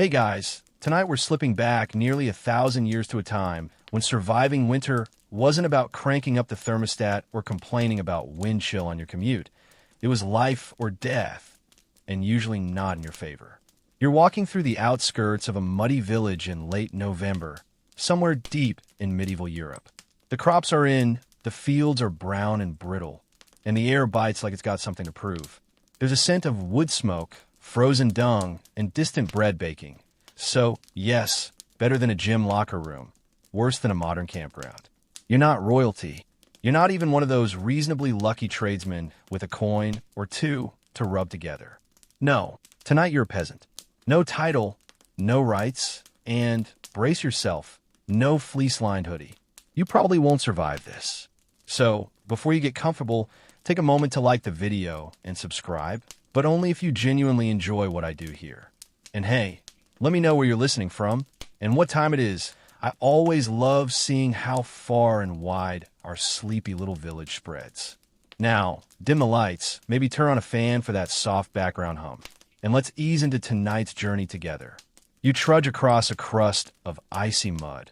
Hey guys, tonight we're slipping back nearly 1,000 years to a time when surviving winter wasn't about cranking up the thermostat or complaining about wind chill on your commute. It was life or death, and usually not in your favor. You're walking through the outskirts of a muddy village in late November, somewhere deep in medieval Europe. The crops are in, the fields are brown and brittle, and the air bites like it's got something to prove. There's a scent of wood smoke, frozen dung, and distant bread baking. So, yes, better than a gym locker room. Worse than a modern campground. You're not royalty. You're not even one of those reasonably lucky tradesmen with a coin or two to rub together. No, tonight you're a peasant. No title, no rights, and, brace yourself, no fleece-lined hoodie. You probably won't survive this. So, before you get comfortable, take a moment to like the video and subscribe, but only if you genuinely enjoy what I do here. And hey, let me know where you're listening from and what time it is. I always love seeing how far and wide our sleepy little village spreads. Now, dim the lights, maybe turn on a fan for that soft background hum, and let's ease into tonight's journey together. You trudge across a crust of icy mud,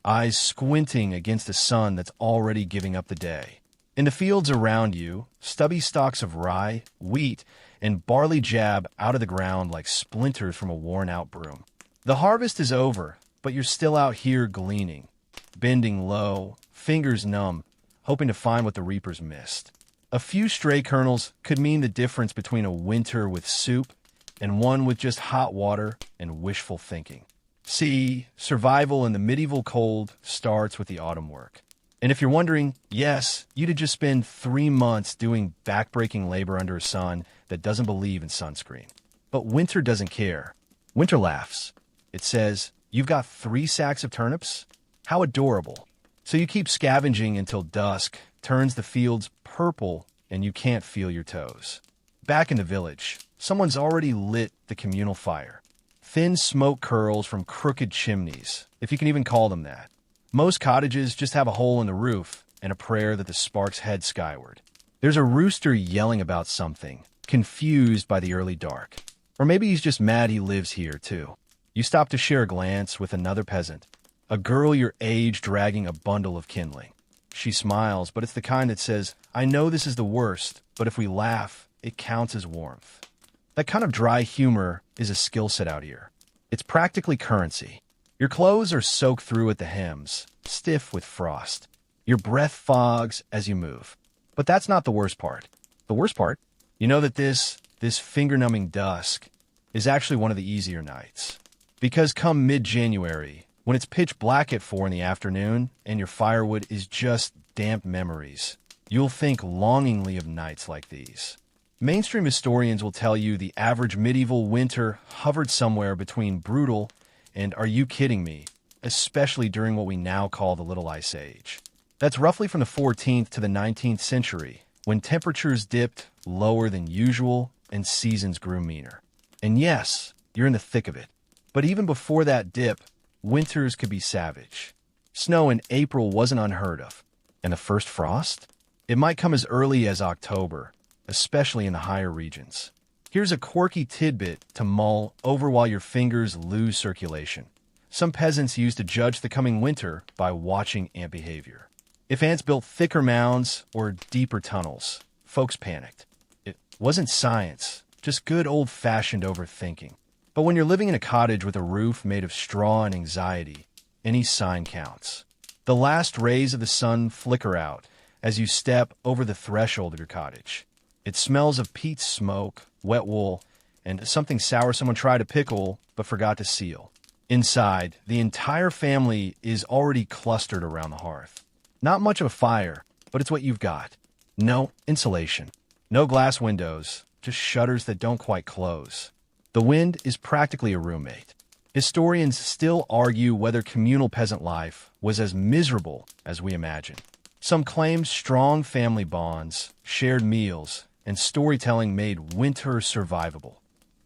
eyes squinting against the sun that's already giving up the day. In the fields around you, stubby stalks of rye, wheat, and barley jab out of the ground like splinters from a worn-out broom. The harvest is over, but you're still out here gleaning, bending low, fingers numb, hoping to find what the reapers missed. A few stray kernels could mean the difference between a winter with soup and one with just hot water and wishful thinking. See, survival in the medieval cold starts with the autumn work. And if you're wondering, yes, you did just spend 3 months doing backbreaking labor under a sun that doesn't believe in sunscreen. But winter doesn't care. Winter laughs. It says, "You've got 3 sacks of turnips? How adorable." So you keep scavenging until dusk turns the fields purple and you can't feel your toes. Back in the village, someone's already lit the communal fire. Thin smoke curls from crooked chimneys, if you can even call them that. Most cottages just have a hole in the roof and a prayer that the sparks head skyward. There's a rooster yelling about something, confused by the early dark. Or maybe he's just mad he lives here, too. You stop to share a glance with another peasant, a girl your age dragging a bundle of kindling. She smiles, but it's the kind that says, "I know this is the worst, but if we laugh, it counts as warmth." That kind of dry humor is a skill set out here. It's practically currency. Your clothes are soaked through at the hems, stiff with frost. Your breath fogs as you move. But that's not the worst part. The worst part? You know that this finger-numbing dusk is actually one of the easier nights. Because come mid-January, when it's pitch black at 4 in the afternoon and your firewood is just damp memories, you'll think longingly of nights like these. Mainstream historians will tell you the average medieval winter hovered somewhere between brutal and "are you kidding me?", especially during what we now call the Little Ice Age. That's roughly from the 14th to the 19th century, when temperatures dipped lower than usual and seasons grew meaner. And yes, you're in the thick of it. But even before that dip, winters could be savage. Snow in April wasn't unheard of. And the first frost? It might come as early as October, especially in the higher regions. Here's a quirky tidbit to mull over while your fingers lose circulation. Some peasants used to judge the coming winter by watching ant behavior. If ants built thicker mounds or deeper tunnels, folks panicked. It wasn't science, just good old-fashioned overthinking. But when you're living in a cottage with a roof made of straw and anxiety, any sign counts. The last rays of the sun flicker out as you step over the threshold of your cottage. It smells of peat smoke, wet wool, and something sour someone tried to pickle but forgot to seal. Inside, the entire family is already clustered around the hearth. Not much of a fire, but it's what you've got. No insulation, no glass windows, just shutters that don't quite close. The wind is practically a roommate. Historians still argue whether communal peasant life was as miserable as we imagine. Some claim strong family bonds, shared meals, and storytelling made winter survivable,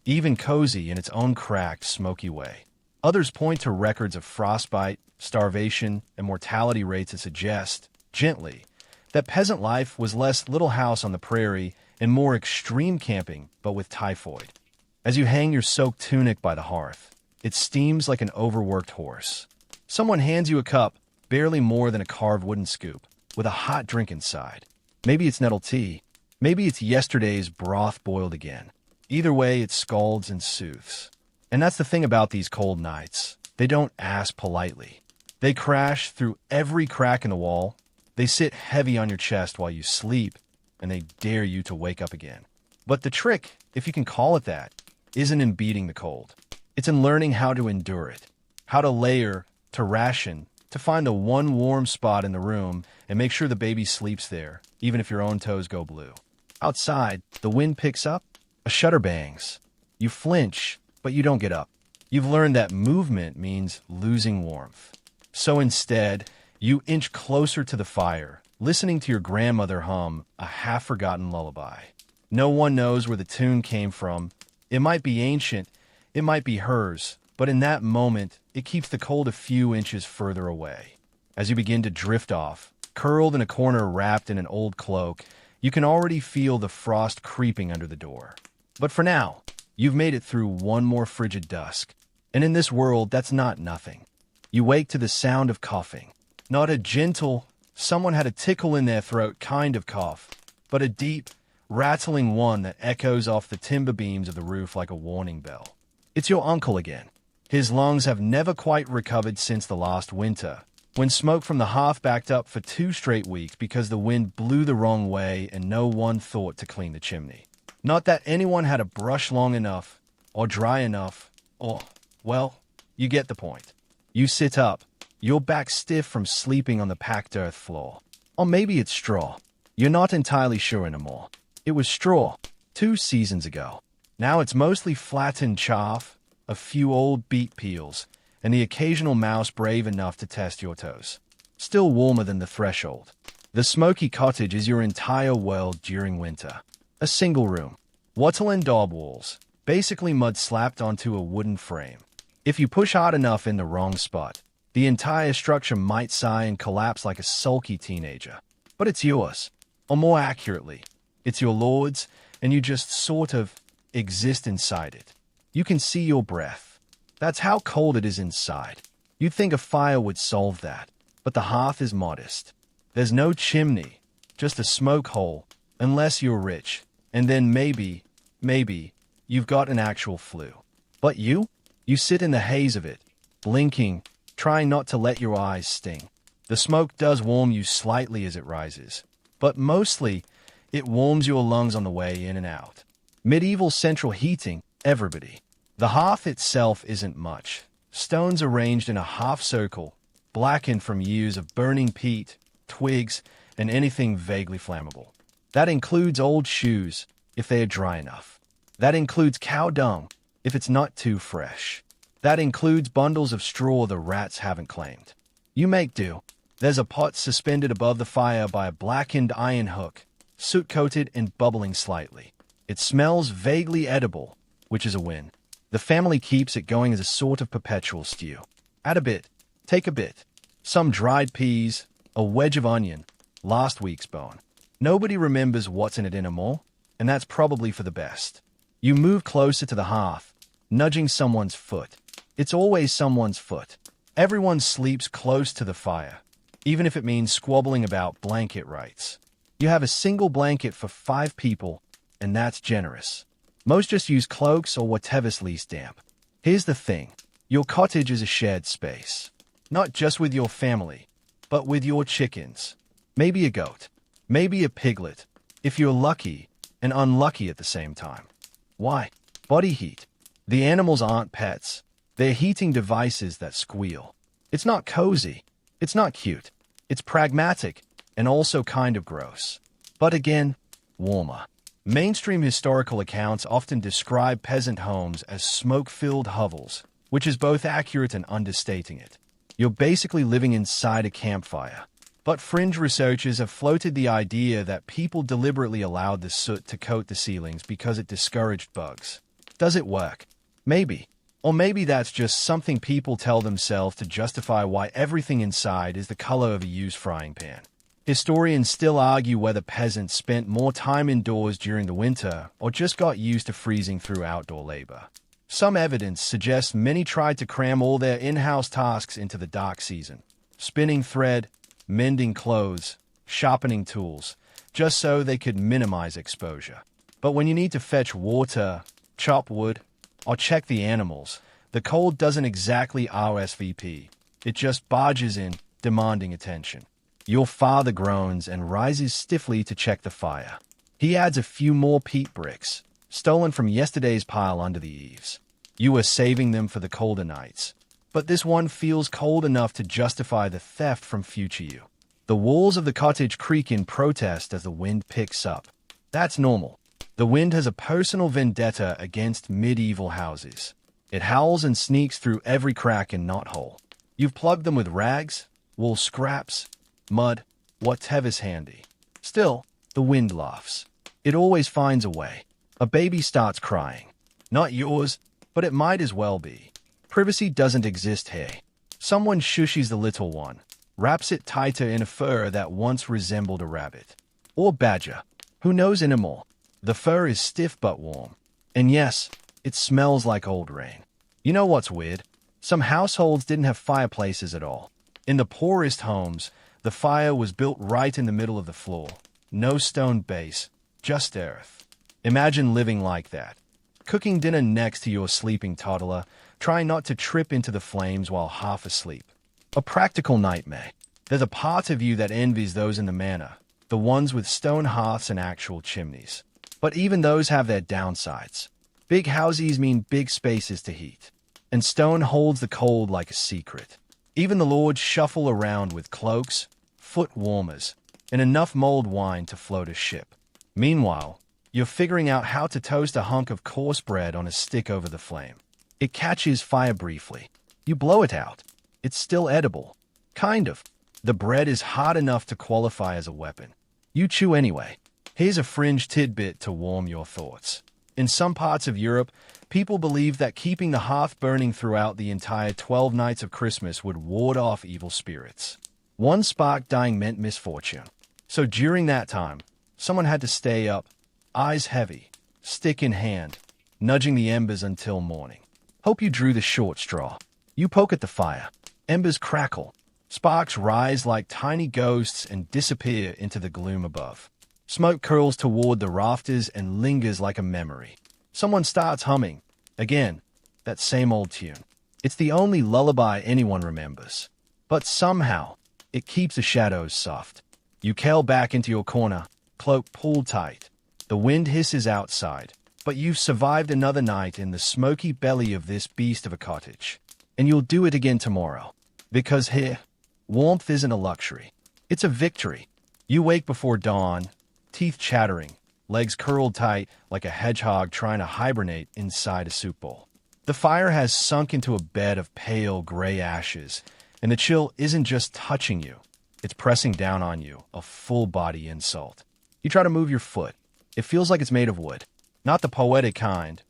even cozy in its own cracked, smoky way. Others point to records of frostbite, starvation, and mortality rates that suggest, gently, that peasant life was less Little House on the Prairie and more extreme camping, but with typhoid. As you hang your soaked tunic by the hearth, It steams like an overworked horse. Someone hands you a cup, barely more than a carved wooden scoop, with a hot drink inside. Maybe it's nettle tea. Maybe it's yesterday's broth boiled again. Either way, it scalds and soothes. And that's the thing about these cold nights. They don't ask politely. They crash through every crack in the wall. They sit heavy on your chest while you sleep, and they dare you to wake up again. But the trick, if you can call it that, isn't in beating the cold. It's in learning how to endure it, how to layer, to ration, to find the one warm spot in the room and make sure the baby sleeps there, even if your own toes go blue. Outside, the wind picks up, a shutter bangs. You flinch, but you don't get up. You've learned that movement means losing warmth. So instead, you inch closer to the fire, listening to your grandmother hum a half-forgotten lullaby. No one knows where the tune came from. It might be ancient, it might be hers, but in that moment, it keeps the cold a few inches further away. As you begin to drift off, curled in a corner wrapped in an old cloak, you can already feel the frost creeping under the door. But for now, you've made it through one more frigid dusk. And in this world, that's not nothing. You wake to the sound of coughing. Not a gentle, someone had a tickle in their throat kind of cough, but a deep, rattling one that echoes off the timber beams of the roof like a warning bell. It's your uncle again. His lungs have never quite recovered since the last winter, when smoke from the hearth backed up for 2 straight weeks because the wind blew the wrong way and no one thought to clean the chimney. Not that anyone had a brush long enough, or dry enough, or, well, you get the point. You sit up, your back stiff from sleeping on the packed earth floor. Or maybe it's straw. You're not entirely sure anymore. It was straw 2 seasons ago. Now it's mostly flattened chaff, a few old beet peels, and the occasional mouse brave enough to test your toes. Still warmer than the threshold. The smoky cottage is your entire world during winter. A single room, wattle and daub walls, basically mud slapped onto a wooden frame. If you push hard enough in the wrong spot, the entire structure might sigh and collapse like a sulky teenager. But it's yours. Or more accurately, it's your lord's, and you just sort of exist inside it. You can see your breath. That's how cold it is inside. You'd think a fire would solve that, but the hearth is modest. There's no chimney, just a smoke hole, unless you're rich, and then maybe, you've got an actual flu. But you sit in the haze of it, blinking, trying not to let your eyes sting. The smoke does warm you slightly as it rises, but mostly, it warms your lungs on the way in and out. Medieval central heating, everybody. The hearth itself isn't much. Stones arranged in a half circle, blackened from years of burning peat, twigs, and anything vaguely flammable. That includes old shoes, if they are dry enough. That includes cow dung, if it's not too fresh. That includes bundles of straw the rats haven't claimed. You make do. There's a pot suspended above the fire by a blackened iron hook, soot-coated and bubbling slightly. It smells vaguely edible, which is a win. The family keeps it going as a sort of perpetual stew. Add a bit. Take a bit. Some dried peas, a wedge of onion, last week's bone. Nobody remembers what's in it anymore, and that's probably for the best. You move closer to the hearth, nudging someone's foot. It's always someone's foot. Everyone sleeps close to the fire, even if it means squabbling about blanket rights. You have a single blanket for 5 people, and that's generous. Most just use cloaks or whatever's least damp. Here's the thing. Your cottage is a shared space. Not just with your family, but with your chickens. Maybe a goat. Maybe a piglet. If you're lucky, and unlucky at the same time. Why? Body heat. The animals aren't pets. They're heating devices that squeal. It's not cozy. It's not cute. It's pragmatic, and also kind of gross. But again, warmer. Mainstream historical accounts often describe peasant homes as smoke-filled hovels, which is both accurate and understating it. You're basically living inside a campfire. But fringe researchers have floated the idea that people deliberately allowed the soot to coat the ceilings because it discouraged bugs. Does it work? Maybe. Or maybe that's just something people tell themselves to justify why everything inside is the color of a used frying pan. Historians still argue whether peasants spent more time indoors during the winter or just got used to freezing through outdoor labor. Some evidence suggests many tried to cram all their in-house tasks into the dark season. Spinning thread, mending clothes, sharpening tools, just so they could minimize exposure. But when you need to fetch water, chop wood, or check the animals, the cold doesn't exactly RSVP. It just barges in, demanding attention. Your father groans and rises stiffly to check the fire. He adds a few more peat bricks, stolen from yesterday's pile under the eaves. You were saving them for the colder nights. But this one feels cold enough to justify the theft from future you. The walls of the cottage creak in protest as the wind picks up. That's normal. The wind has a personal vendetta against medieval houses. It howls and sneaks through every crack and knothole. You've plugged them with rags, wool scraps, mud, whatever's handy. Still, the wind laughs. It always finds a way. A baby starts crying. Not yours, but it might as well be. Privacy doesn't exist here. Someone shushies the little one, wraps it tighter in a fur that once resembled a rabbit. Or badger. Who knows anymore? The fur is stiff but warm. And yes, it smells like old rain. You know what's weird? Some households didn't have fireplaces at all. In the poorest homes, the fire was built right in the middle of the floor. No stone base, just earth. Imagine living like that. Cooking dinner next to your sleeping toddler, trying not to trip into the flames while half asleep. A practical nightmare. There's a part of you that envies those in the manor, the ones with stone hearths and actual chimneys. But even those have their downsides. Big houses mean big spaces to heat, and stone holds the cold like a secret. Even the lords shuffle around with cloaks, foot warmers, and enough mulled wine to float a ship. Meanwhile, you're figuring out how to toast a hunk of coarse bread on a stick over the flame. It catches fire briefly. You blow it out. It's still edible. Kind of. The bread is hard enough to qualify as a weapon. You chew anyway. Here's a fringe tidbit to warm your thoughts. In some parts of Europe, people believe that keeping the hearth burning throughout the entire 12 nights of Christmas would ward off evil spirits. One spark dying meant misfortune. So during that time, someone had to stay up, eyes heavy, stick in hand, nudging the embers until morning. Hope you drew the short straw. You poke at the fire. Embers crackle. Sparks rise like tiny ghosts and disappear into the gloom above. Smoke curls toward the rafters and lingers like a memory. Someone starts humming. Again, that same old tune. It's the only lullaby anyone remembers. But somehow, it keeps the shadows soft. You curl back into your corner, cloak pulled tight. The wind hisses outside, but you've survived another night in the smoky belly of this beast of a cottage. And you'll do it again tomorrow. Because here, warmth isn't a luxury. It's a victory. You wake before dawn, teeth chattering, legs curled tight like a hedgehog trying to hibernate inside a soup bowl. The fire has sunk into a bed of pale gray ashes, and the chill isn't just touching you. It's pressing down on you, a full-body insult. You try to move your foot. It feels like it's made of wood. Not the poetic kind.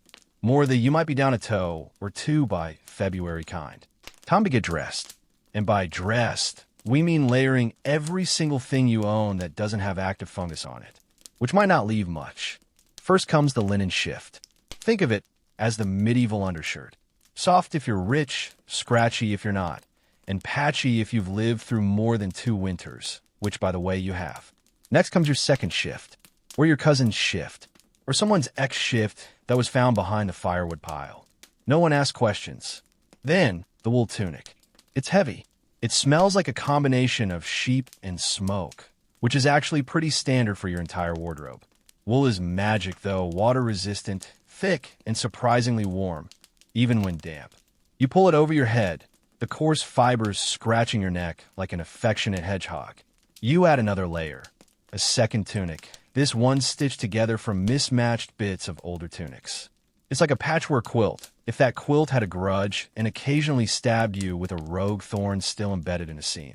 More the you might be down a toe or two by February kind. Time to get dressed. And by dressed, we mean layering every single thing you own that doesn't have active fungus on it, which might not leave much. First comes the linen shift. Think of it as the medieval undershirt. Soft if you're rich, scratchy if you're not, and patchy if you've lived through more than 2 winters, which, by the way, you have. Next comes your second shift, or your cousin's shift, or someone's ex-shift that was found behind the firewood pile. No one asks questions. Then, the wool tunic. It's heavy. It smells like a combination of sheep and smoke, which is actually pretty standard for your entire wardrobe. Wool is magic, though, water-resistant, thick, and surprisingly warm, even when damp. You pull it over your head, the coarse fibers scratching your neck like an affectionate hedgehog. You add another layer, a second tunic, this one stitched together from mismatched bits of older tunics. It's like a patchwork quilt, if that quilt had a grudge and occasionally stabbed you with a rogue thorn still embedded in a seam.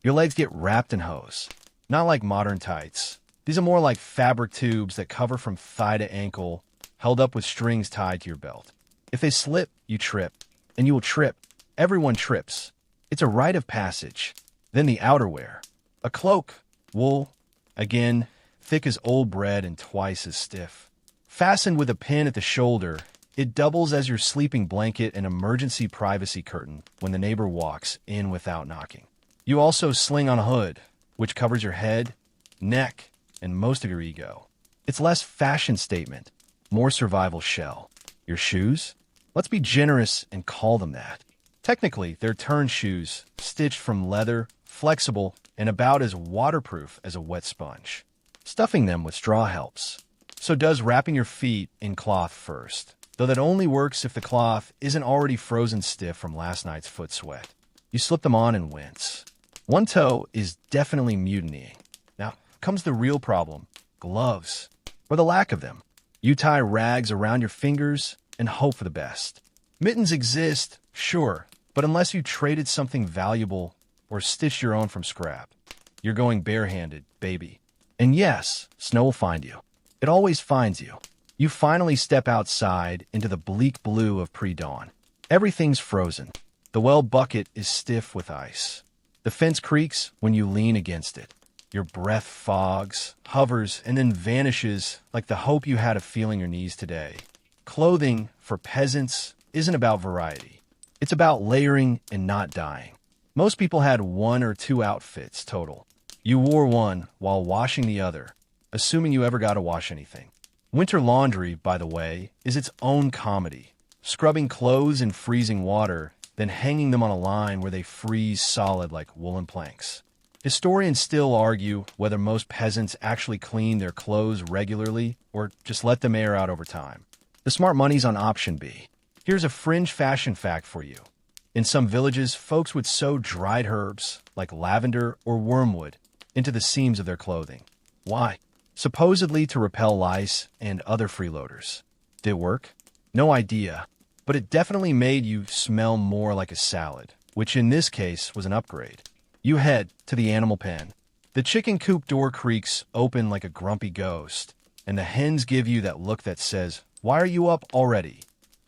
Your legs get wrapped in hose. Not like modern tights. These are more like fabric tubes that cover from thigh to ankle, held up with strings tied to your belt. If they slip, you trip. And you will trip. Everyone trips. It's a rite of passage. Then the outerwear. A cloak. Wool. Again, thick as old bread and twice as stiff. Fastened with a pin at the shoulder, It doubles as your sleeping blanket and emergency privacy curtain when the neighbor walks in without knocking. You also sling on a hood, which covers your head, neck, and most of your ego. It's less fashion statement, more survival shell. Your shoes? Let's be generous and call them that. Technically, they're turn shoes, stitched from leather, flexible, and about as waterproof as a wet sponge. Stuffing them with straw helps. So does wrapping your feet in cloth first, though that only works if the cloth isn't already frozen stiff from last night's foot sweat. You slip them on and wince. One toe is definitely mutinying. Now comes the real problem, gloves, or the lack of them. You tie rags around your fingers and hope for the best. Mittens exist, sure, but unless you traded something valuable or stitched your own from scrap, you're going barehanded, baby. And yes, snow will find you. It always finds you. You finally step outside into the bleak blue of pre-dawn. Everything's frozen. The well bucket is stiff with ice. The fence creaks when you lean against it. Your breath fogs, hovers, and then vanishes like the hope you had of feeling your knees today. Clothing, for peasants, isn't about variety. It's about layering and not dying. Most people had 1 or 2 outfits total. You wore one while washing the other, assuming you ever got to wash anything. Winter laundry, by the way, is its own comedy. Scrubbing clothes in freezing water, then hanging them on a line where they freeze solid like woolen planks. Historians still argue whether most peasants actually clean their clothes regularly or just let them air out over time. The smart money's on option B. Here's a fringe fashion fact for you. In some villages, folks would sew dried herbs, like lavender or wormwood, into the seams of their clothing. Why? Supposedly to repel lice and other freeloaders. Did it work? No idea, but it definitely made you smell more like a salad, which in this case was an upgrade. You head to the animal pen. The chicken coop door creaks open like a grumpy ghost, and the hens give you that look that says, "Why are you up already?"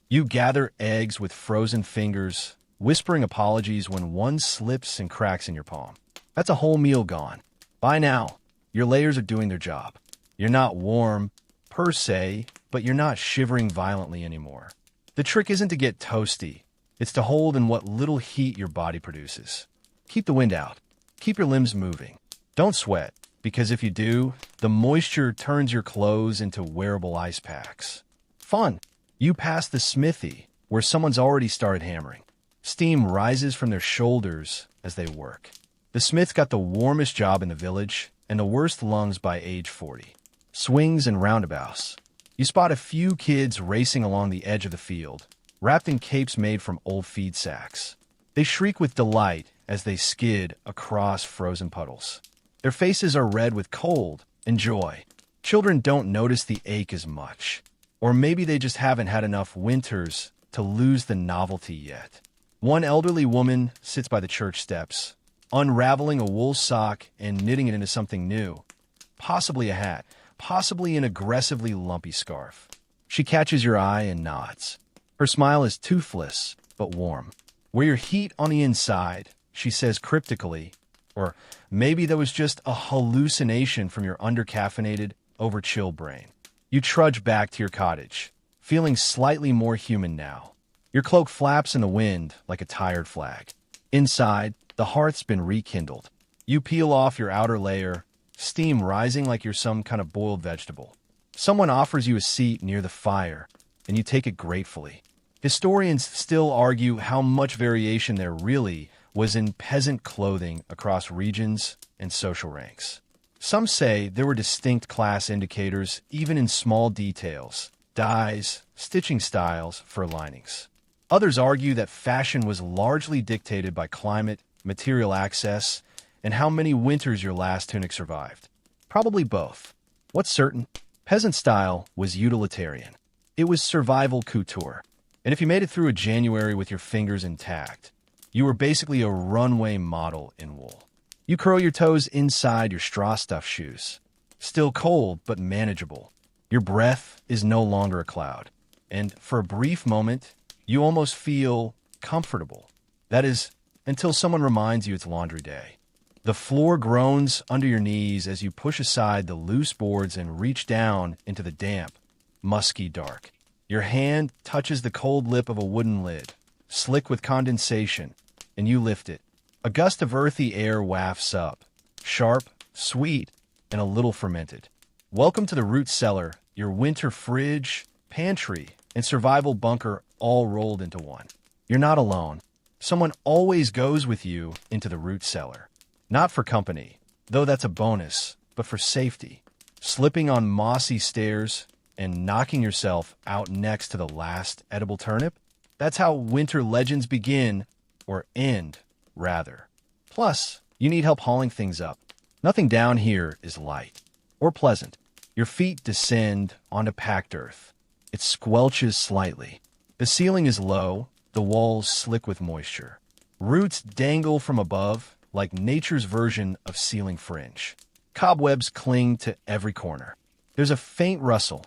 You gather eggs with frozen fingers, whispering apologies when one slips and cracks in your palm. That's a whole meal gone. By now, your layers are doing their job. You're not warm, per se, but you're not shivering violently anymore. The trick isn't to get toasty. It's to hold in what little heat your body produces. Keep the wind out. Keep your limbs moving. Don't sweat, because if you do, the moisture turns your clothes into wearable ice packs. Fun. You pass the smithy, where someone's already started hammering. Steam rises from their shoulders as they work. The smith's got the warmest job in the village and the worst lungs by age 40. Swings and roundabouts. You spot a few kids racing along the edge of the field, wrapped in capes made from old feed sacks. They shriek with delight as they skid across frozen puddles. Their faces are red with cold and joy. Children don't notice the ache as much. Or maybe they just haven't had enough winters to lose the novelty yet. One elderly woman sits by the church steps, unraveling a wool sock and knitting it into something new. Possibly a hat, possibly an aggressively lumpy scarf. She catches your eye and nods. Her smile is toothless, but warm. "Where your heat on the inside," she says cryptically, or maybe that was just a hallucination from your undercaffeinated, overchill brain. You trudge back to your cottage, feeling slightly more human now. Your cloak flaps in the wind like a tired flag. Inside, the hearth's been rekindled. You peel off your outer layer, steam rising like you're some kind of boiled vegetable. Someone offers you a seat near the fire, and you take it gratefully. Historians still argue how much variation there really was in peasant clothing across regions and social ranks. Some say there were distinct class indicators even in small details, dyes, stitching styles, fur linings. Others argue that fashion was largely dictated by climate, material access, and how many winters your last tunic survived. Probably both. What's certain? Peasant style was utilitarian. It was survival couture. And if you made it through a January with your fingers intact, you were basically a runway model in wool. You curl your toes inside your straw-stuffed shoes. Still cold, but manageable. Your breath is no longer a cloud. And for a brief moment, you almost feel comfortable. That is, until someone reminds you it's laundry day. The floor groans under your knees as you push aside the loose boards and reach down into the damp, musky dark. Your hand touches the cold lip of a wooden lid, slick with condensation, and you lift it. A gust of earthy air wafts up, sharp, sweet, and a little fermented. Welcome to the root cellar, your winter fridge, pantry, and survival bunker all rolled into one. You're not alone. Someone always goes with you into the root cellar. Not for company, though that's a bonus, but for safety. Slipping on mossy stairs and knocking yourself out next to the last edible turnip? That's how winter legends begin, or end, rather. Plus, you need help hauling things up. Nothing down here is light or pleasant. Your feet descend onto packed earth. It squelches slightly. The ceiling is low, the walls slick with moisture. Roots dangle from above like nature's version of ceiling fringe. Cobwebs cling to every corner. There's a faint rustle,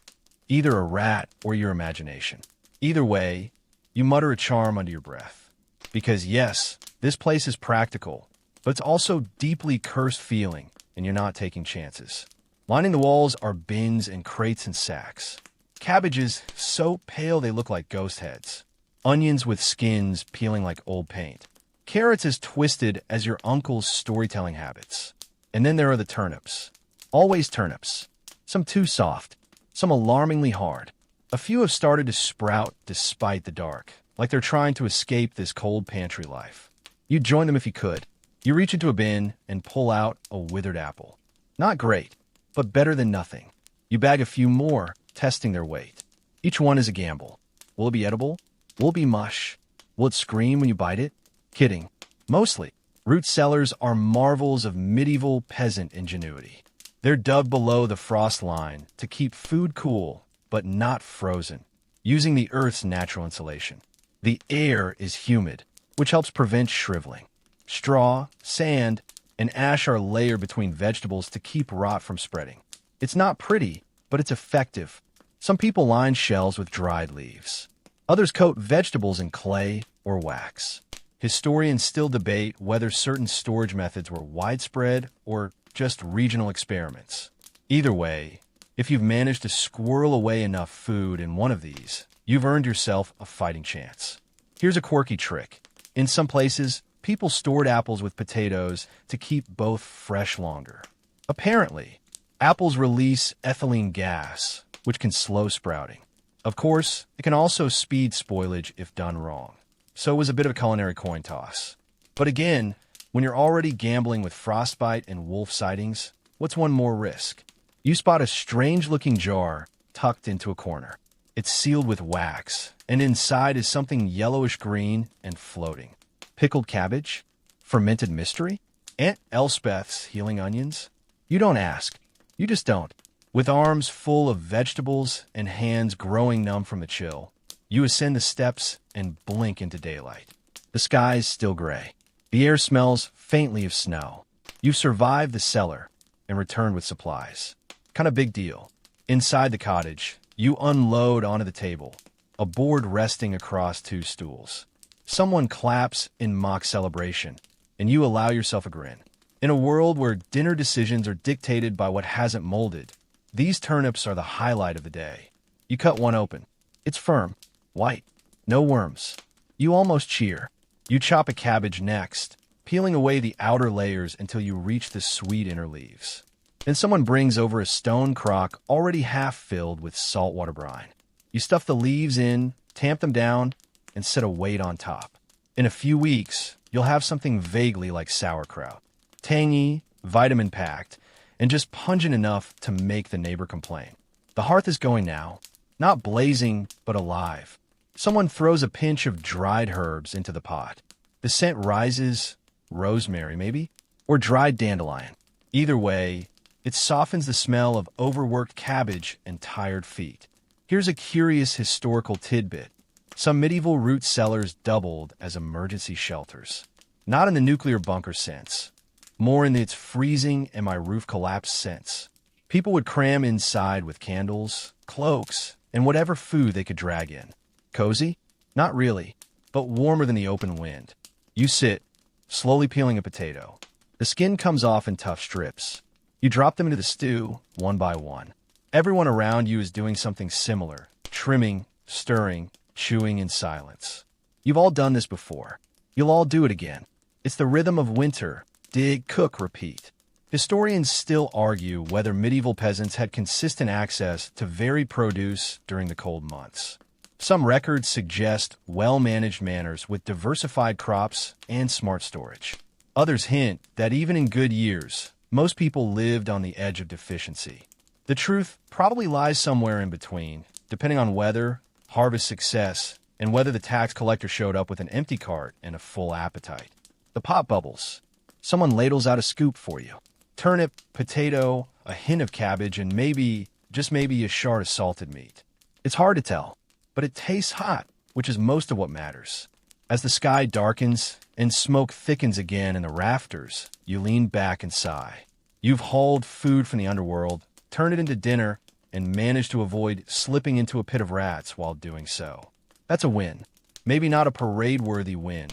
either a rat or your imagination. Either way, you mutter a charm under your breath. Because yes, this place is practical, but it's also deeply cursed feeling, and you're not taking chances. Lining the walls are bins and crates and sacks. Cabbages so pale they look like ghost heads. Onions with skins peeling like old paint. Carrots as twisted as your uncle's storytelling habits. And then there are the turnips. Always turnips. Some too soft. Some alarmingly hard. A few have started to sprout despite the dark, like they're trying to escape this cold pantry life. You'd join them if you could. You reach into a bin and pull out a withered apple. Not great, but better than nothing. You bag a few more, testing their weight. Each one is a gamble. Will it be edible? Will it be mush? Will it scream when you bite it? Kidding. Mostly. Root cellars are marvels of medieval peasant ingenuity. They're dug below the frost line to keep food cool, but not frozen, using the earth's natural insulation. The air is humid, which helps prevent shriveling. Straw, sand, and ash are layered between vegetables to keep rot from spreading. It's not pretty, but it's effective. Some people line shelves with dried leaves. Others coat vegetables in clay or wax. Historians still debate whether certain storage methods were widespread or just regional experiments. Either way, if you've managed to squirrel away enough food in one of these, you've earned yourself a fighting chance. Here's a quirky trick. In some places, people stored apples with potatoes to keep both fresh longer. Apparently, apples release ethylene gas, which can slow sprouting. Of course, it can also speed spoilage if done wrong. So it was a bit of a culinary coin toss. But again, when you're already gambling with frostbite and wolf sightings, what's one more risk? You spot a strange-looking jar tucked into a corner. It's sealed with wax, and inside is something yellowish-green and floating. Pickled cabbage? Fermented mystery? Aunt Elspeth's healing onions? You don't ask. You just don't. With arms full of vegetables and hands growing numb from the chill, you ascend the steps and blink into daylight. The sky's still gray. The air smells faintly of snow. You've survived the cellar and returned with supplies. Kind of big deal. Inside the cottage, you unload onto the table, a board resting across two stools. Someone claps in mock celebration, and you allow yourself a grin. In a world where dinner decisions are dictated by what hasn't molded, these turnips are the highlight of the day. You cut one open. It's firm, white, no worms. You almost cheer. You chop a cabbage next, peeling away the outer layers until you reach the sweet inner leaves. Then someone brings over a stone crock already half filled with saltwater brine. You stuff the leaves in, tamp them down, and set a weight on top. In a few weeks, you'll have something vaguely like sauerkraut. Tangy, vitamin-packed, and just pungent enough to make the neighbor complain. The hearth is going now. Not blazing, but alive. Someone throws a pinch of dried herbs into the pot. The scent rises, rosemary maybe, or dried dandelion. Either way, it softens the smell of overworked cabbage and tired feet. Here's a curious historical tidbit. Some medieval root cellars doubled as emergency shelters. Not in the nuclear bunker sense, more in its freezing and my roof collapsed sense. People would cram inside with candles, cloaks, and whatever food they could drag in. Cozy? Not really, but warmer than the open wind. You sit, slowly peeling a potato. The skin comes off in tough strips. You drop them into the stew, one by one. Everyone around you is doing something similar, trimming stirring, chewing in silence. You've all done this before. You'll all do it again. It's the rhythm of winter. Dig, cook, repeat. Historians still argue whether medieval peasants had consistent access to varied produce during the cold months. Some records suggest well-managed manors with diversified crops and smart storage. Others hint that even in good years, most people lived on the edge of deficiency. The truth probably lies somewhere in between, depending on weather, harvest success, and whether the tax collector showed up with an empty cart and a full appetite. The pot bubbles. Someone ladles out a scoop for you. Turnip, potato, a hint of cabbage, and maybe, just maybe, a shard of salted meat. It's hard to tell, but it tastes hot, which is most of what matters. As the sky darkens and smoke thickens again in the rafters, you lean back and sigh. You've hauled food from the underworld, turned it into dinner, and managed to avoid slipping into a pit of rats while doing so. That's a win. Maybe not a parade-worthy win,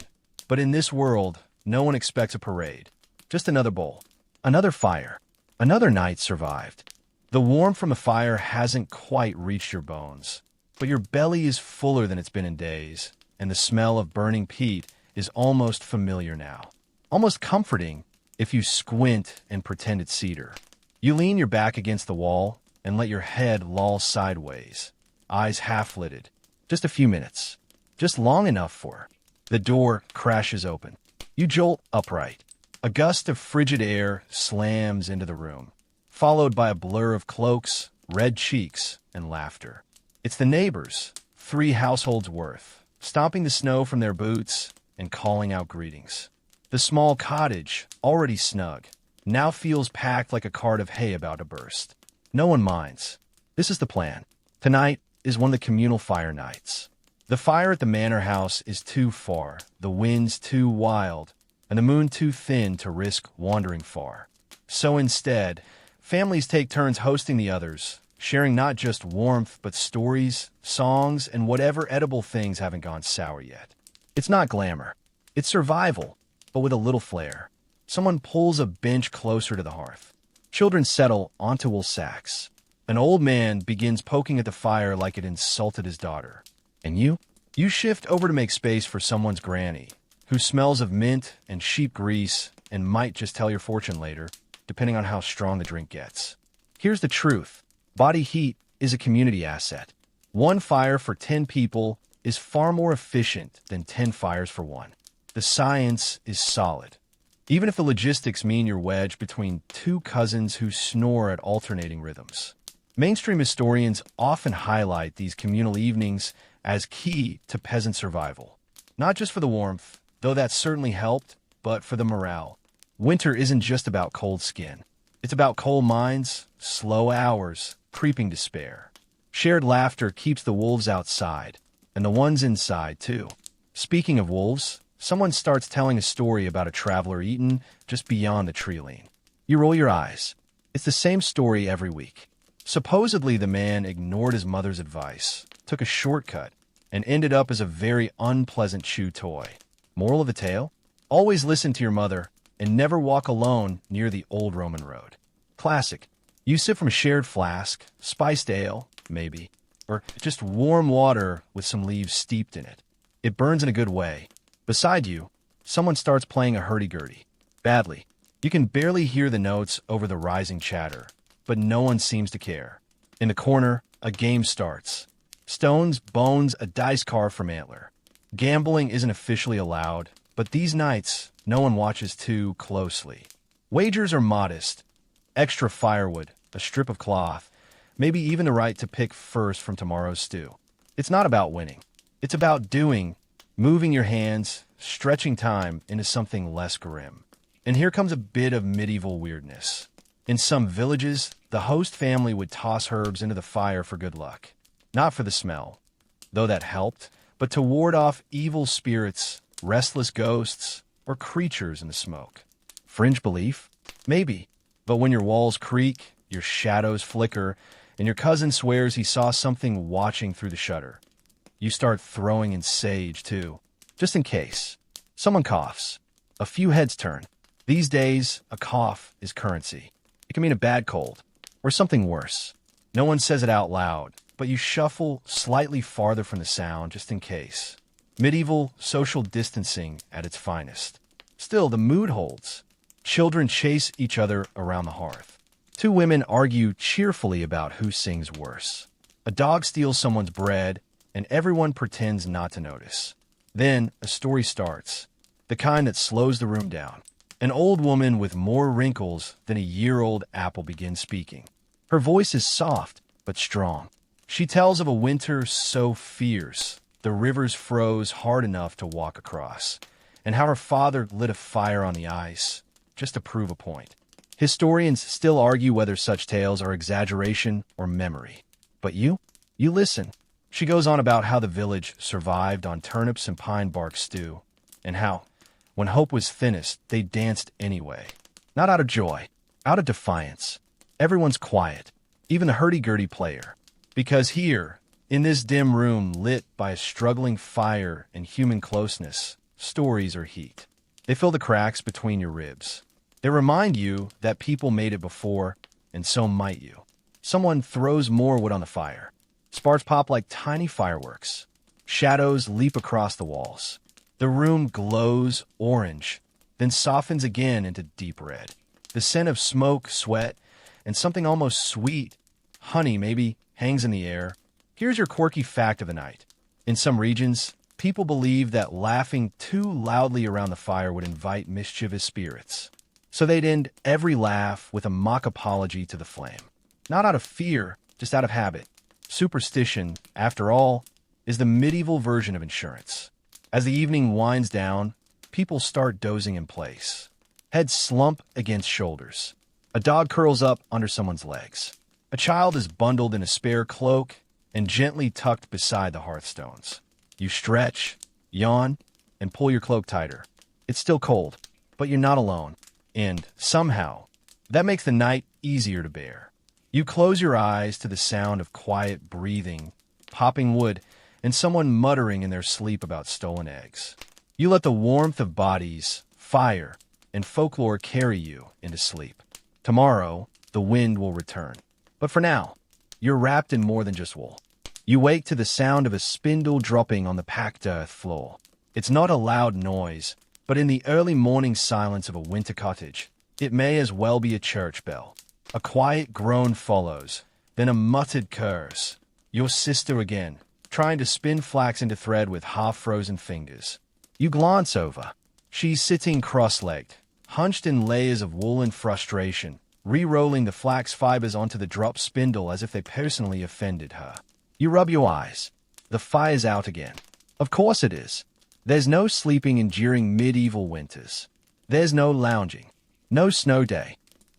but in this world, no one expects a parade. Just another bowl. Another fire. Another night survived. The warmth from the fire hasn't quite reached your bones, but your belly is fuller than it's been in days, and the smell of burning peat is almost familiar now. Almost comforting if you squint and pretend it's cedar. You lean your back against the wall and let your head loll sideways, eyes half-lidded. Just a few minutes. Just long enough for. The door crashes open. You jolt upright. A gust of frigid air slams into the room, followed by a blur of cloaks, red cheeks, and laughter. It's the neighbors, 3 households worth, stomping the snow from their boots and calling out greetings. The small cottage, already snug, now feels packed like a cart of hay about to burst. No one minds. This is the plan. Tonight is one of the communal fire nights. The fire at the manor house is too far, the winds too wild, and the moon too thin to risk wandering far. So instead, families take turns hosting the others, sharing not just warmth, but stories, songs, and whatever edible things haven't gone sour yet. It's not glamour. It's survival, but with a little flair. Someone pulls a bench closer to the hearth. Children settle onto wool sacks. An old man begins poking at the fire like it insulted his daughter. And you? You shift over to make space for someone's granny, who smells of mint and sheep grease and might just tell your fortune later, depending on how strong the drink gets. Here's the truth. Body heat is a community asset. 1 fire for 10 people is far more efficient than 10 fires for 1. The science is solid. Even if the logistics mean you're wedged between 2 cousins who snore at alternating rhythms. Mainstream historians often highlight these communal evenings as key to peasant survival. Not just for the warmth, though that certainly helped, but for the morale. Winter isn't just about cold skin. It's about cold minds, slow hours, creeping despair. Shared laughter keeps the wolves outside, and the ones inside, too. Speaking of wolves, someone starts telling a story about a traveler eaten just beyond the tree line. You roll your eyes. It's the same story every week. Supposedly, the man ignored his mother's advice, took a shortcut, and ended up as a very unpleasant chew toy. Moral of the tale? Always listen to your mother, and never walk alone near the old Roman road. Classic. You sip from a shared flask, spiced ale, maybe, or just warm water with some leaves steeped in it. It burns in a good way. Beside you, someone starts playing a hurdy-gurdy. Badly. You can barely hear the notes over the rising chatter, but no one seems to care. In the corner, a game starts. Stones, bones, a dice carved from antler. Gambling isn't officially allowed, but these nights, no one watches too closely. Wagers are modest. Extra firewood, a strip of cloth, maybe even the right to pick first from tomorrow's stew. It's not about winning. It's about doing, moving your hands, stretching time into something less grim. And here comes a bit of medieval weirdness. In some villages, the host family would toss herbs into the fire for good luck. Not for the smell, though that helped, but to ward off evil spirits, restless ghosts, or creatures in the smoke. Fringe belief? Maybe. But when your walls creak, your shadows flicker, and your cousin swears he saw something watching through the shutter, you start throwing in sage, too. Just in case. Someone coughs. A few heads turn. These days, a cough is currency. It can mean a bad cold, or something worse. No one says it out loud, but you shuffle slightly farther from the sound just in case. Medieval social distancing at its finest. Still, the mood holds. Children chase each other around the hearth. Two women argue cheerfully about who sings worse. A dog steals someone's bread, and everyone pretends not to notice. Then a story starts, the kind that slows the room down. An old woman with more wrinkles than a year-old apple begins speaking. Her voice is soft but strong. She tells of a winter so fierce the rivers froze hard enough to walk across, and how her father lit a fire on the ice just to prove a point. Historians still argue whether such tales are exaggeration or memory. But you listen. She goes on about how the village survived on turnips and pine bark stew, and how, when hope was thinnest, they danced anyway. Not out of joy, out of defiance. Everyone's quiet, even the hurdy-gurdy player. Because here, in this dim room lit by a struggling fire and human closeness, stories are heat. They fill the cracks between your ribs. They remind you that people made it before, and so might you. Someone throws more wood on the fire. Sparks pop like tiny fireworks. Shadows leap across the walls. The room glows orange, then softens again into deep red. The scent of smoke, sweat, and something almost sweet, honey maybe, hangs in the air. Here's your quirky fact of the night. In some regions, people believe that laughing too loudly around the fire would invite mischievous spirits. So they'd end every laugh with a mock apology to the flame. Not out of fear, just out of habit. Superstition, after all, is the medieval version of insurance. As the evening winds down, people start dozing in place. Heads slump against shoulders. A dog curls up under someone's legs. A child is bundled in a spare cloak and gently tucked beside the hearthstones. You stretch, yawn, and pull your cloak tighter. It's still cold, but you're not alone. And, somehow, that makes the night easier to bear. You close your eyes to the sound of quiet breathing, popping wood, and someone muttering in their sleep about stolen eggs. You let the warmth of bodies, fire, and folklore carry you into sleep. Tomorrow, the wind will return. But for now, you're wrapped in more than just wool. You wake to the sound of a spindle dropping on the packed earth floor. It's not a loud noise, but in the early morning silence of a winter cottage, it may as well be a church bell. A quiet groan follows, then a muttered curse. Your sister again, trying to spin flax into thread with half-frozen fingers. You glance over. She's sitting cross-legged, hunched in layers of wool and frustration, re-rolling the flax fibers onto the dropped spindle as if they personally offended her. You rub your eyes. The fire's out again. Of course it is. There's no sleeping enduring medieval winters. There's no lounging. No snow day.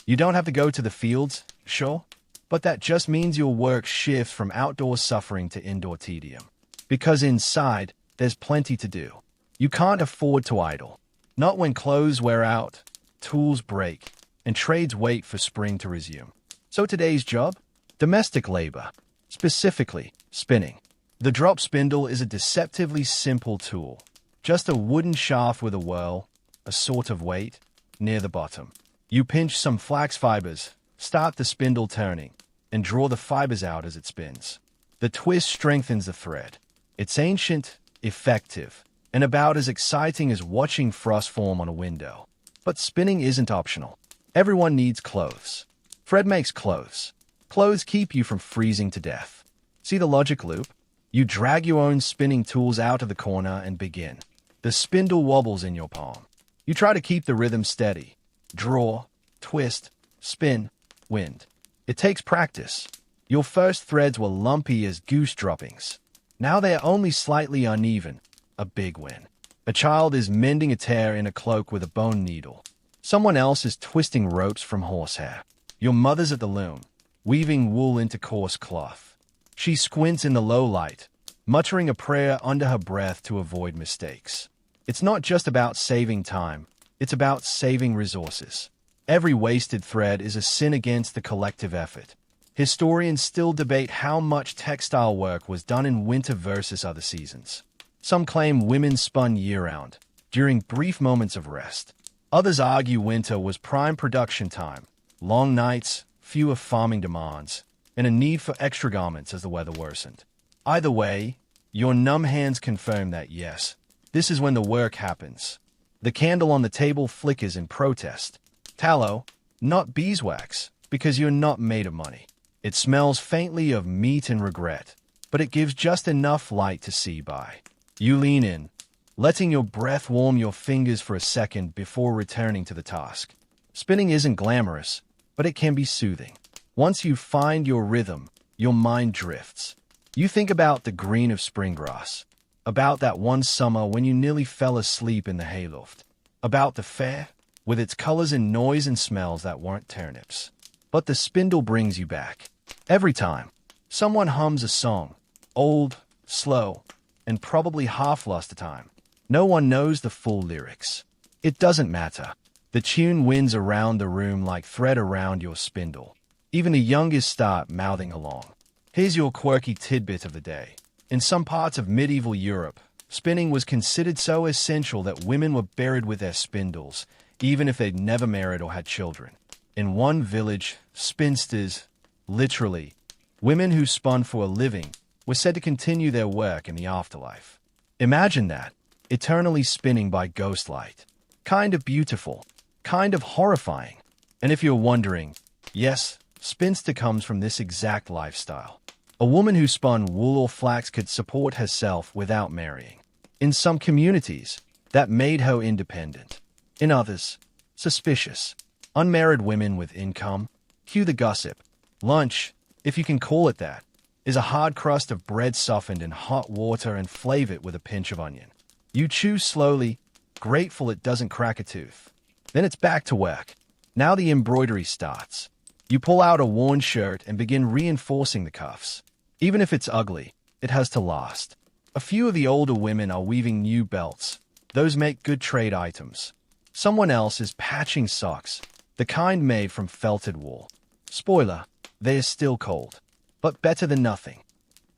You don't have to go to the fields, sure, but that just means your work shifts from outdoor suffering to indoor tedium. Because inside, there's plenty to do. You can't afford to idle. Not when clothes wear out, tools break, and trades wait for spring to resume. So today's job? Domestic labor. Specifically, spinning. The drop spindle is a deceptively simple tool. Just a wooden shaft with a whirl, a sort of weight, near the bottom. You pinch some flax fibers, start the spindle turning, and draw the fibers out as it spins. The twist strengthens the thread. It's ancient, effective, and about as exciting as watching frost form on a window. But spinning isn't optional. Everyone needs clothes. Thread makes clothes. Clothes keep you from freezing to death. See the logic loop? You drag your own spinning tools out of the corner and begin. The spindle wobbles in your palm. You try to keep the rhythm steady. Draw, twist, spin, wind. It takes practice. Your first threads were lumpy as goose droppings. Now they're only slightly uneven. A big win. A child is mending a tear in a cloak with a bone needle. Someone else is twisting ropes from horsehair. Your mother's at the loom, weaving wool into coarse cloth. She squints in the low light, muttering a prayer under her breath to avoid mistakes. It's not just about saving time. It's about saving resources. Every wasted thread is a sin against the collective effort. Historians still debate how much textile work was done in winter versus other seasons. Some claim women spun year-round, during brief moments of rest. Others argue winter was prime production time, long nights, fewer farming demands, and a need for extra garments as the weather worsened. Either way, your numb hands confirm that yes, this is when the work happens. The candle on the table flickers in protest. Tallow, not beeswax, because you're not made of money. It smells faintly of meat and regret, but it gives just enough light to see by. You lean in, letting your breath warm your fingers for a second before returning to the task. Spinning isn't glamorous, but it can be soothing. Once you find your rhythm, your mind drifts. You think about the green of spring grass, about that one summer when you nearly fell asleep in the hayloft, about the fair, with its colors and noise and smells that weren't turnips. But the spindle brings you back. Every time, someone hums a song, old, slow, and probably half lost to time. No one knows the full lyrics. It doesn't matter. The tune winds around the room like thread around your spindle. Even the youngest start mouthing along. Here's your quirky tidbit of the day. In some parts of medieval Europe, spinning was considered so essential that women were buried with their spindles, even if they'd never married or had children. In one village, spinsters, literally, women who spun for a living, were said to continue their work in the afterlife. Imagine that, eternally spinning by ghostlight. Kind of beautiful, kind of horrifying. And if you're wondering, yes, spinster comes from this exact lifestyle. A woman who spun wool or flax could support herself without marrying. In some communities, that made her independent. In others, suspicious. Unmarried women with income, cue the gossip. Lunch, if you can call it that, is a hard crust of bread softened in hot water and flavor it with a pinch of onion. You chew slowly, grateful it doesn't crack a tooth. Then it's back to work. Now the embroidery starts. You pull out a worn shirt and begin reinforcing the cuffs. Even if it's ugly, it has to last. A few of the older women are weaving new belts. Those make good trade items. Someone else is patching socks, the kind made from felted wool. Spoiler, they're still cold, but better than nothing.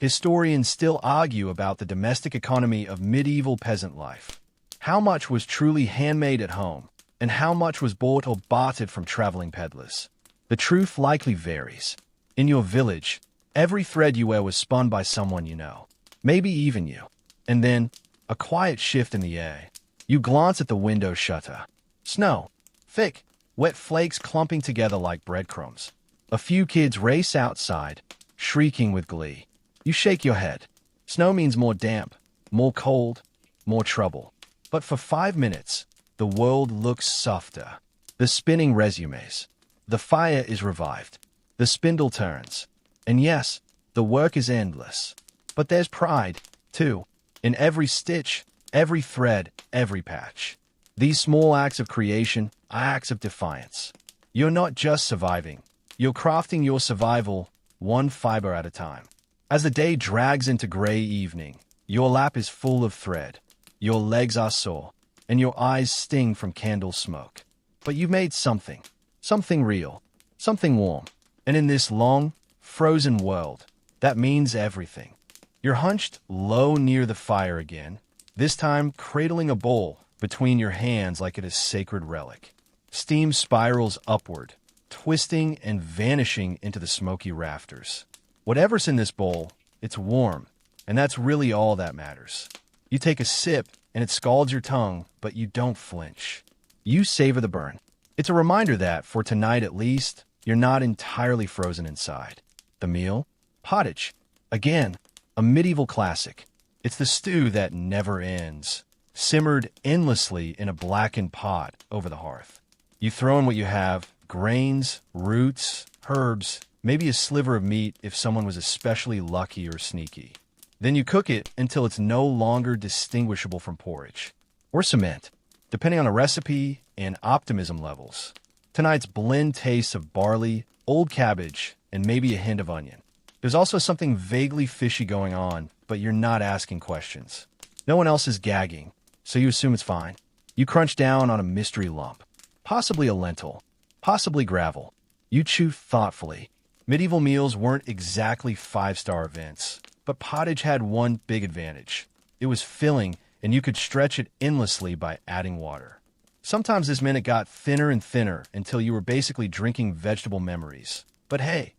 Historians still argue about the domestic economy of medieval peasant life. How much was truly handmade at home, and how much was bought or bartered from traveling peddlers? The truth likely varies. In your village, every thread you wear was spun by someone you know, maybe even you. And then, a quiet shift in the air. You glance at the window shutter. Snow. Thick, wet flakes clumping together like breadcrumbs. A few kids race outside, shrieking with glee. You shake your head. Snow means more damp, more cold, more trouble. But for 5 minutes, the world looks softer. The spinning resumes. The fire is revived. The spindle turns. And yes, the work is endless. But there's pride, too, in every stitch, every thread, every patch. These small acts of creation are acts of defiance. You're not just surviving. You're crafting your survival one fiber at a time. As the day drags into gray evening, your lap is full of thread. Your legs are sore, and your eyes sting from candle smoke. But you've made something. Something real. Something warm. And in this long, frozen world, that means everything. You're hunched low near the fire again, this time cradling a bowl between your hands like it is a sacred relic. Steam spirals upward, twisting and vanishing into the smoky rafters. Whatever's in this bowl, it's warm, and that's really all that matters. You take a sip, and it scalds your tongue, but you don't flinch. You savor the burn. It's a reminder that, for tonight at least, you're not entirely frozen inside. The meal? Pottage. Again, a medieval classic. It's the stew that never ends, simmered endlessly in a blackened pot over the hearth. You throw in what you have, grains, roots, herbs, maybe a sliver of meat if someone was especially lucky or sneaky. Then you cook it until it's no longer distinguishable from porridge. Or cement, depending on the recipe and optimism levels. Tonight's blend tastes of barley, old cabbage, and maybe a hint of onion. There's also something vaguely fishy going on, but you're not asking questions. No one else is gagging, so you assume it's fine. You crunch down on a mystery lump. Possibly a lentil. Possibly gravel. You chew thoughtfully. Medieval meals weren't exactly five-star events, but pottage had one big advantage. It was filling, and you could stretch it endlessly by adding water. Sometimes this meant it got thinner and thinner until you were basically drinking vegetable memories. But hey,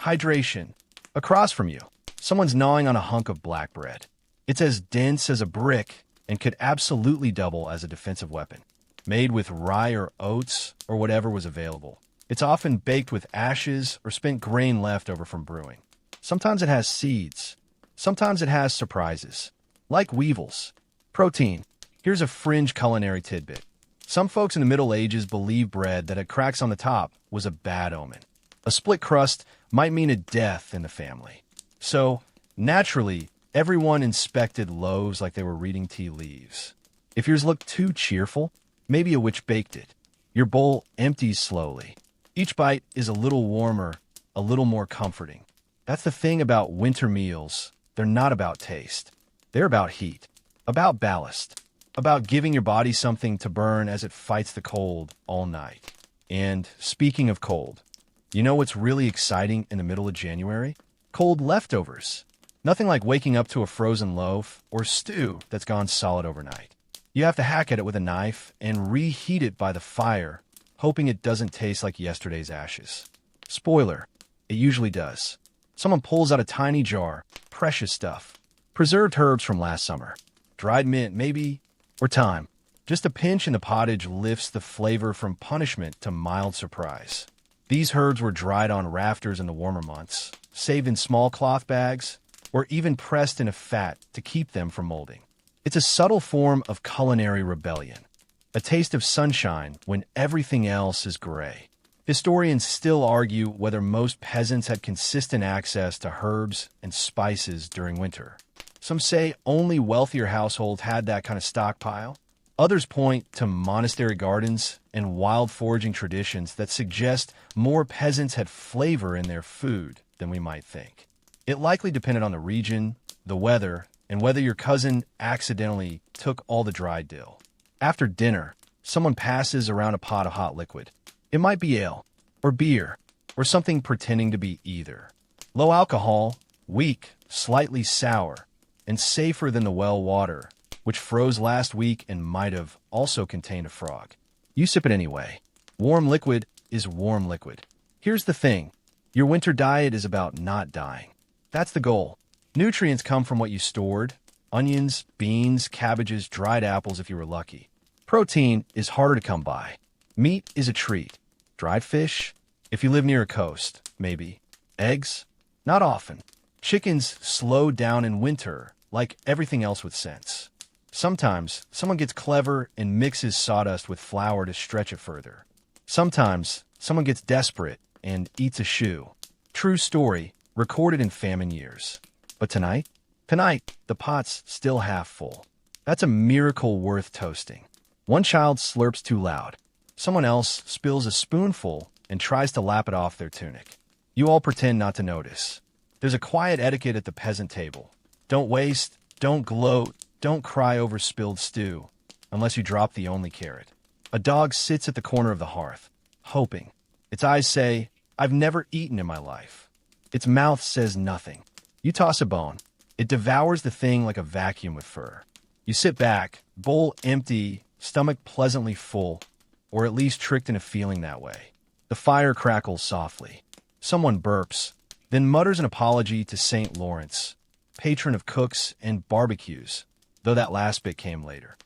hydration. Across from you, someone's gnawing on a hunk of black bread. It's as dense as a brick and could absolutely double as a defensive weapon. Made with rye or oats or whatever was available. It's often baked with ashes or spent grain left over from brewing. Sometimes it has seeds. Sometimes it has surprises, like weevils. Protein. Here's a fringe culinary tidbit. Some folks in the Middle Ages believed bread that had cracks on the top was a bad omen. A split crust might mean a death in the family. So, naturally, everyone inspected loaves like they were reading tea leaves. If yours looked too cheerful, maybe a witch baked it. Your bowl empties slowly. Each bite is a little warmer, a little more comforting. That's the thing about winter meals. They're not about taste. They're about heat, about ballast, about giving your body something to burn as it fights the cold all night. And speaking of cold, you know what's really exciting in the middle of January? Cold leftovers. Nothing like waking up to a frozen loaf or stew that's gone solid overnight. You have to hack at it with a knife and reheat it by the fire, hoping it doesn't taste like yesterday's ashes. Spoiler, it usually does. Someone pulls out a tiny jar, precious stuff. Preserved herbs from last summer. Dried mint, maybe, or thyme. Just a pinch in the pottage lifts the flavor from punishment to mild surprise. These herbs were dried on rafters in the warmer months, saved in small cloth bags, or even pressed in a fat to keep them from molding. It's a subtle form of culinary rebellion, a taste of sunshine when everything else is gray. Historians still argue whether most peasants had consistent access to herbs and spices during winter. Some say only wealthier households had that kind of stockpile. Others point to monastery gardens and wild foraging traditions that suggest more peasants had flavor in their food than we might think. It likely depended on the region, the weather, and whether your cousin accidentally took all the dried dill. After dinner, someone passes around a pot of hot liquid. It might be ale, or beer, or something pretending to be either. Low alcohol, weak, slightly sour, and safer than the well water, which froze last week and might have also contained a frog. You sip it anyway. Warm liquid is warm liquid. Here's the thing. Your winter diet is about not dying. That's the goal. Nutrients come from what you stored. Onions, beans, cabbages, dried apples if you were lucky. Protein is harder to come by. Meat is a treat. Dried fish? If you live near a coast, maybe. Eggs? Not often. Chickens slow down in winter, like everything else with sense. Sometimes, someone gets clever and mixes sawdust with flour to stretch it further. Sometimes, someone gets desperate and eats a shoe. True story, recorded in famine years. But tonight, the pot's still half full. That's a miracle worth toasting. One child slurps too loud. Someone else spills a spoonful and tries to lap it off their tunic. You all pretend not to notice. There's a quiet etiquette at the peasant table. Don't waste, don't gloat, don't cry over spilled stew, unless you drop the only carrot. A dog sits at the corner of the hearth, hoping. Its eyes say, "I've never eaten in my life." Its mouth says nothing. You toss a bone. It devours the thing like a vacuum with fur. You sit back, bowl empty, stomach pleasantly full, or at least tricked into feeling that way. The fire crackles softly. Someone burps, then mutters an apology to St. Lawrence, patron of cooks and barbecues, though that last bit came later.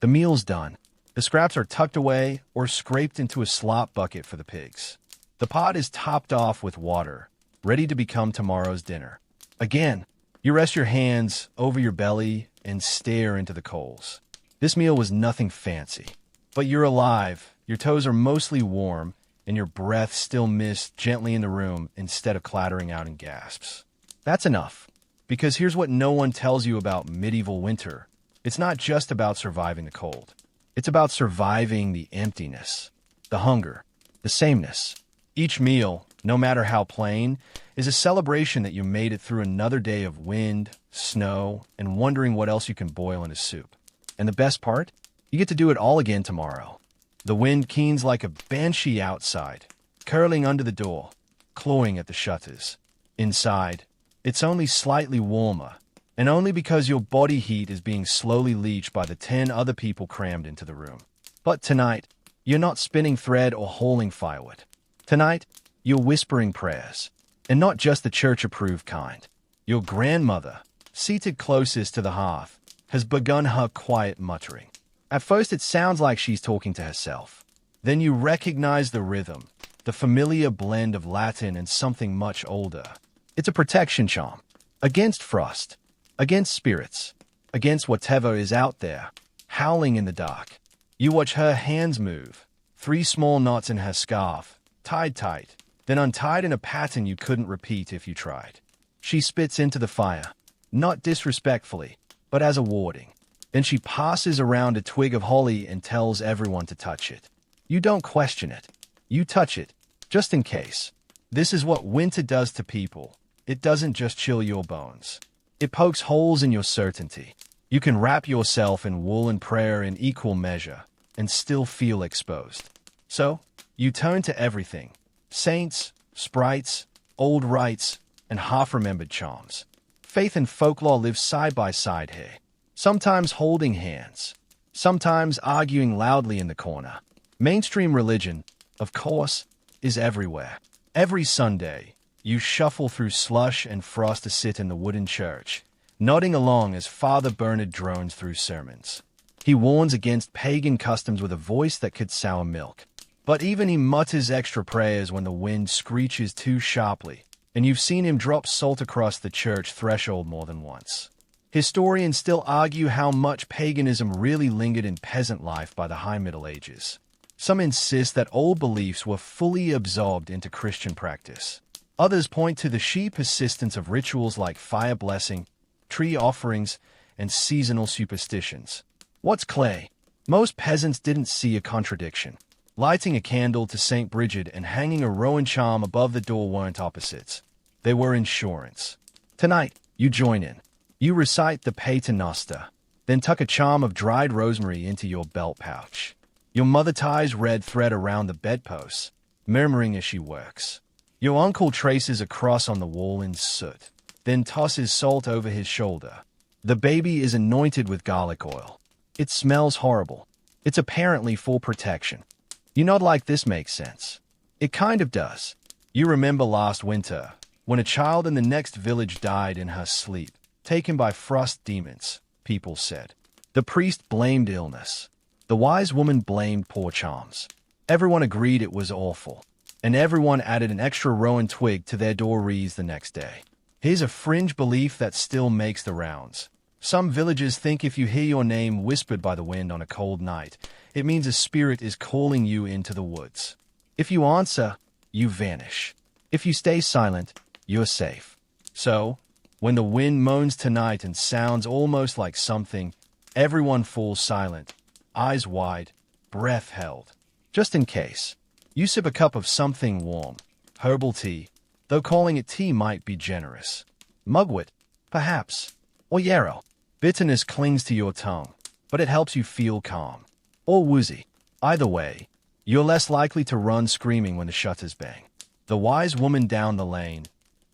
The meal's done. The scraps are tucked away or scraped into a slop bucket for the pigs. The pot is topped off with water, ready to become tomorrow's dinner. Again, you rest your hands over your belly and stare into the coals. This meal was nothing fancy, but you're alive, your toes are mostly warm, and your breath still missed gently in the room instead of clattering out in gasps. That's enough, because here's what no one tells you about medieval winter. It's not just about surviving the cold. It's about surviving the emptiness, the hunger, the sameness. Each meal, no matter how plain, is a celebration that you made it through another day of wind, snow, and wondering what else you can boil in a soup. And the best part? You get to do it all again tomorrow. The wind keens like a banshee outside, curling under the door, clawing at the shutters. Inside, it's only slightly warmer, and only because your body heat is being slowly leached by the 10 other people crammed into the room. But tonight, you're not spinning thread or hauling firewood. Tonight, you're whispering prayers. And not just the church-approved kind. Your grandmother, seated closest to the hearth, has begun her quiet muttering. At first it sounds like she's talking to herself. Then you recognize the rhythm, the familiar blend of Latin and something much older. It's a protection charm. Against frost, against spirits, against whatever is out there, howling in the dark. You watch her hands move, 3 small knots in her scarf, tied tight, then untied in a pattern you couldn't repeat if you tried. She spits into the fire, not disrespectfully, but as a warning. Then she passes around a twig of holly and tells everyone to touch it. You don't question it. You touch it, just in case. This is what winter does to people. It doesn't just chill your bones. It pokes holes in your certainty. You can wrap yourself in wool and prayer in equal measure and still feel exposed. So, you turn to everything. Saints, sprites, old rites, and half-remembered charms. Faith and folklore live side by side here. Sometimes holding hands, sometimes arguing loudly in the corner. Mainstream religion, of course, is everywhere. Every Sunday, you shuffle through slush and frost to sit in the wooden church, nodding along as Father Bernard drones through sermons. He warns against pagan customs with a voice that could sour milk. But even he mutters extra prayers when the wind screeches too sharply, and you've seen him drop salt across the church threshold more than once. Historians still argue how much paganism really lingered in peasant life by the High Middle Ages. Some insist that old beliefs were fully absorbed into Christian practice. Others point to the sheer persistence of rituals like fire blessing, tree offerings, and seasonal superstitions. What's clear? Most peasants didn't see a contradiction. Lighting a candle to St. Bridget and hanging a rowan charm above the door weren't opposites. They were insurance. Tonight, you join in. You recite the Pater Noster, then tuck a charm of dried rosemary into your belt pouch. Your mother ties red thread around the bedposts, murmuring as she works. Your uncle traces a cross on the wall in soot, then tosses salt over his shoulder. The baby is anointed with garlic oil. It smells horrible. It's apparently for protection. You nod like this makes sense. It kind of does. You remember last winter, when a child in the next village died in her sleep, taken by frost demons, people said. The priest blamed illness. The wise woman blamed poor charms. Everyone agreed it was awful, and everyone added an extra rowan twig to their door wreaths the next day. Here's a fringe belief that still makes the rounds. Some villagers think if you hear your name whispered by the wind on a cold night, it means a spirit is calling you into the woods. If you answer, you vanish. If you stay silent, you're safe. So, when the wind moans tonight and sounds almost like something, everyone falls silent, eyes wide, breath held. Just in case, you sip a cup of something warm, herbal tea, though calling it tea might be generous. Mugwort, perhaps, or yarrow. Bitterness clings to your tongue, but it helps you feel calm. Or woozy. Either way, you're less likely to run screaming when the shutters bang. The wise woman down the lane,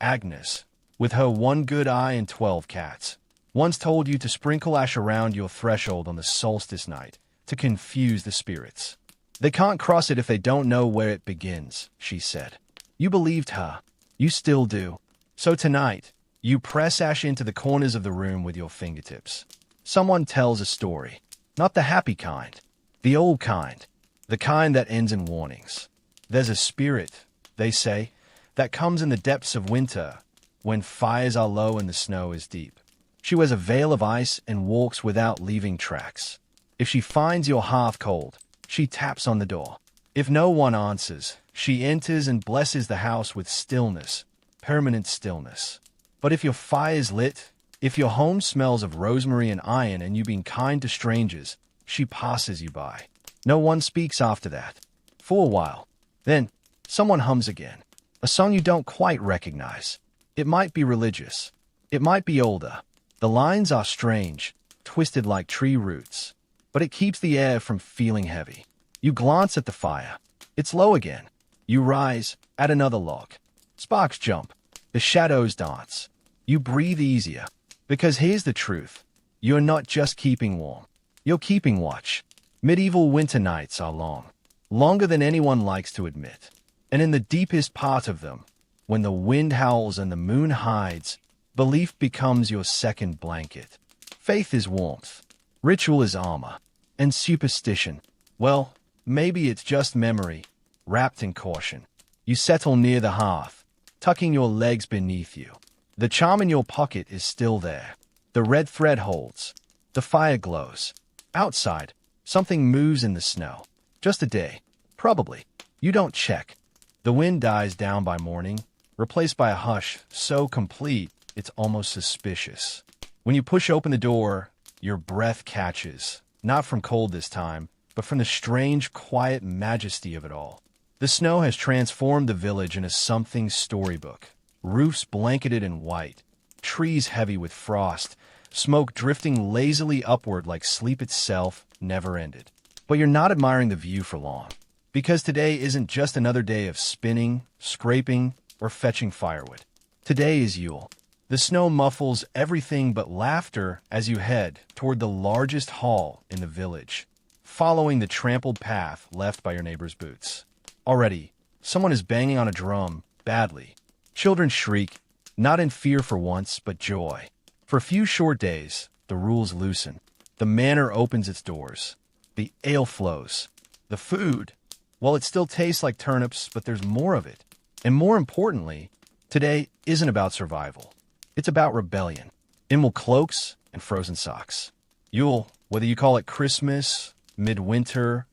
Agnes, with her one good eye and 12 cats, once told you to sprinkle ash around your threshold on the solstice night to confuse the spirits. They can't cross it if they don't know where it begins, she said. You believed her. You still do. So tonight, you press ash into the corners of the room with your fingertips. Someone tells a story. Not the happy kind. The old kind. The kind that ends in warnings. There's a spirit, they say, that comes in the depths of winter, when fires are low and the snow is deep. She wears a veil of ice and walks without leaving tracks. If she finds your hearth cold, she taps on the door. If no one answers, she enters and blesses the house with stillness, permanent stillness. But if your fire's lit, if your home smells of rosemary and iron and you've been kind to strangers, she passes you by. No one speaks after that. For a while. Then, someone hums again. A song you don't quite recognize. It might be religious. It might be older. The lines are strange, twisted like tree roots. But it keeps the air from feeling heavy. You glance at the fire. It's low again. You rise, add another log. Sparks jump. The shadows dance. You breathe easier. Because here's the truth. You're not just keeping warm. You're keeping watch. Medieval winter nights are long. Longer than anyone likes to admit. And in the deepest part of them, When the wind howls and the moon hides, belief becomes your second blanket. Faith is warmth. Ritual is armor. And superstition, well, maybe it's just memory, wrapped in caution. You settle near the hearth, tucking your legs beneath you. The charm in your pocket is still there. The red thread holds. The fire glows. Outside, something moves in the snow. Just a day. Probably. You don't check. The wind dies down by morning, replaced by a hush so complete it's almost suspicious. When you push open the door, your breath catches, not from cold this time, but from the strange, quiet majesty of it all. The snow has transformed the village into something storybook. Roofs blanketed in white, trees heavy with frost, smoke drifting lazily upward like sleep itself never ended. But you're not admiring the view for long, because today isn't just another day of spinning, scraping, or fetching firewood. Today is Yule. The snow muffles everything but laughter as you head toward the largest hall in the village, following the trampled path left by your neighbor's boots. Already, someone is banging on a drum, badly. Children shriek, not in fear for once, but joy. For a few short days, the rules loosen. The manor opens its doors. The ale flows. The food, well, it still tastes like turnips, but there's more of it. And more importantly, today isn't about survival. It's about rebellion. In will cloaks and frozen socks. Yule, whether you call it Christmas, midwinter,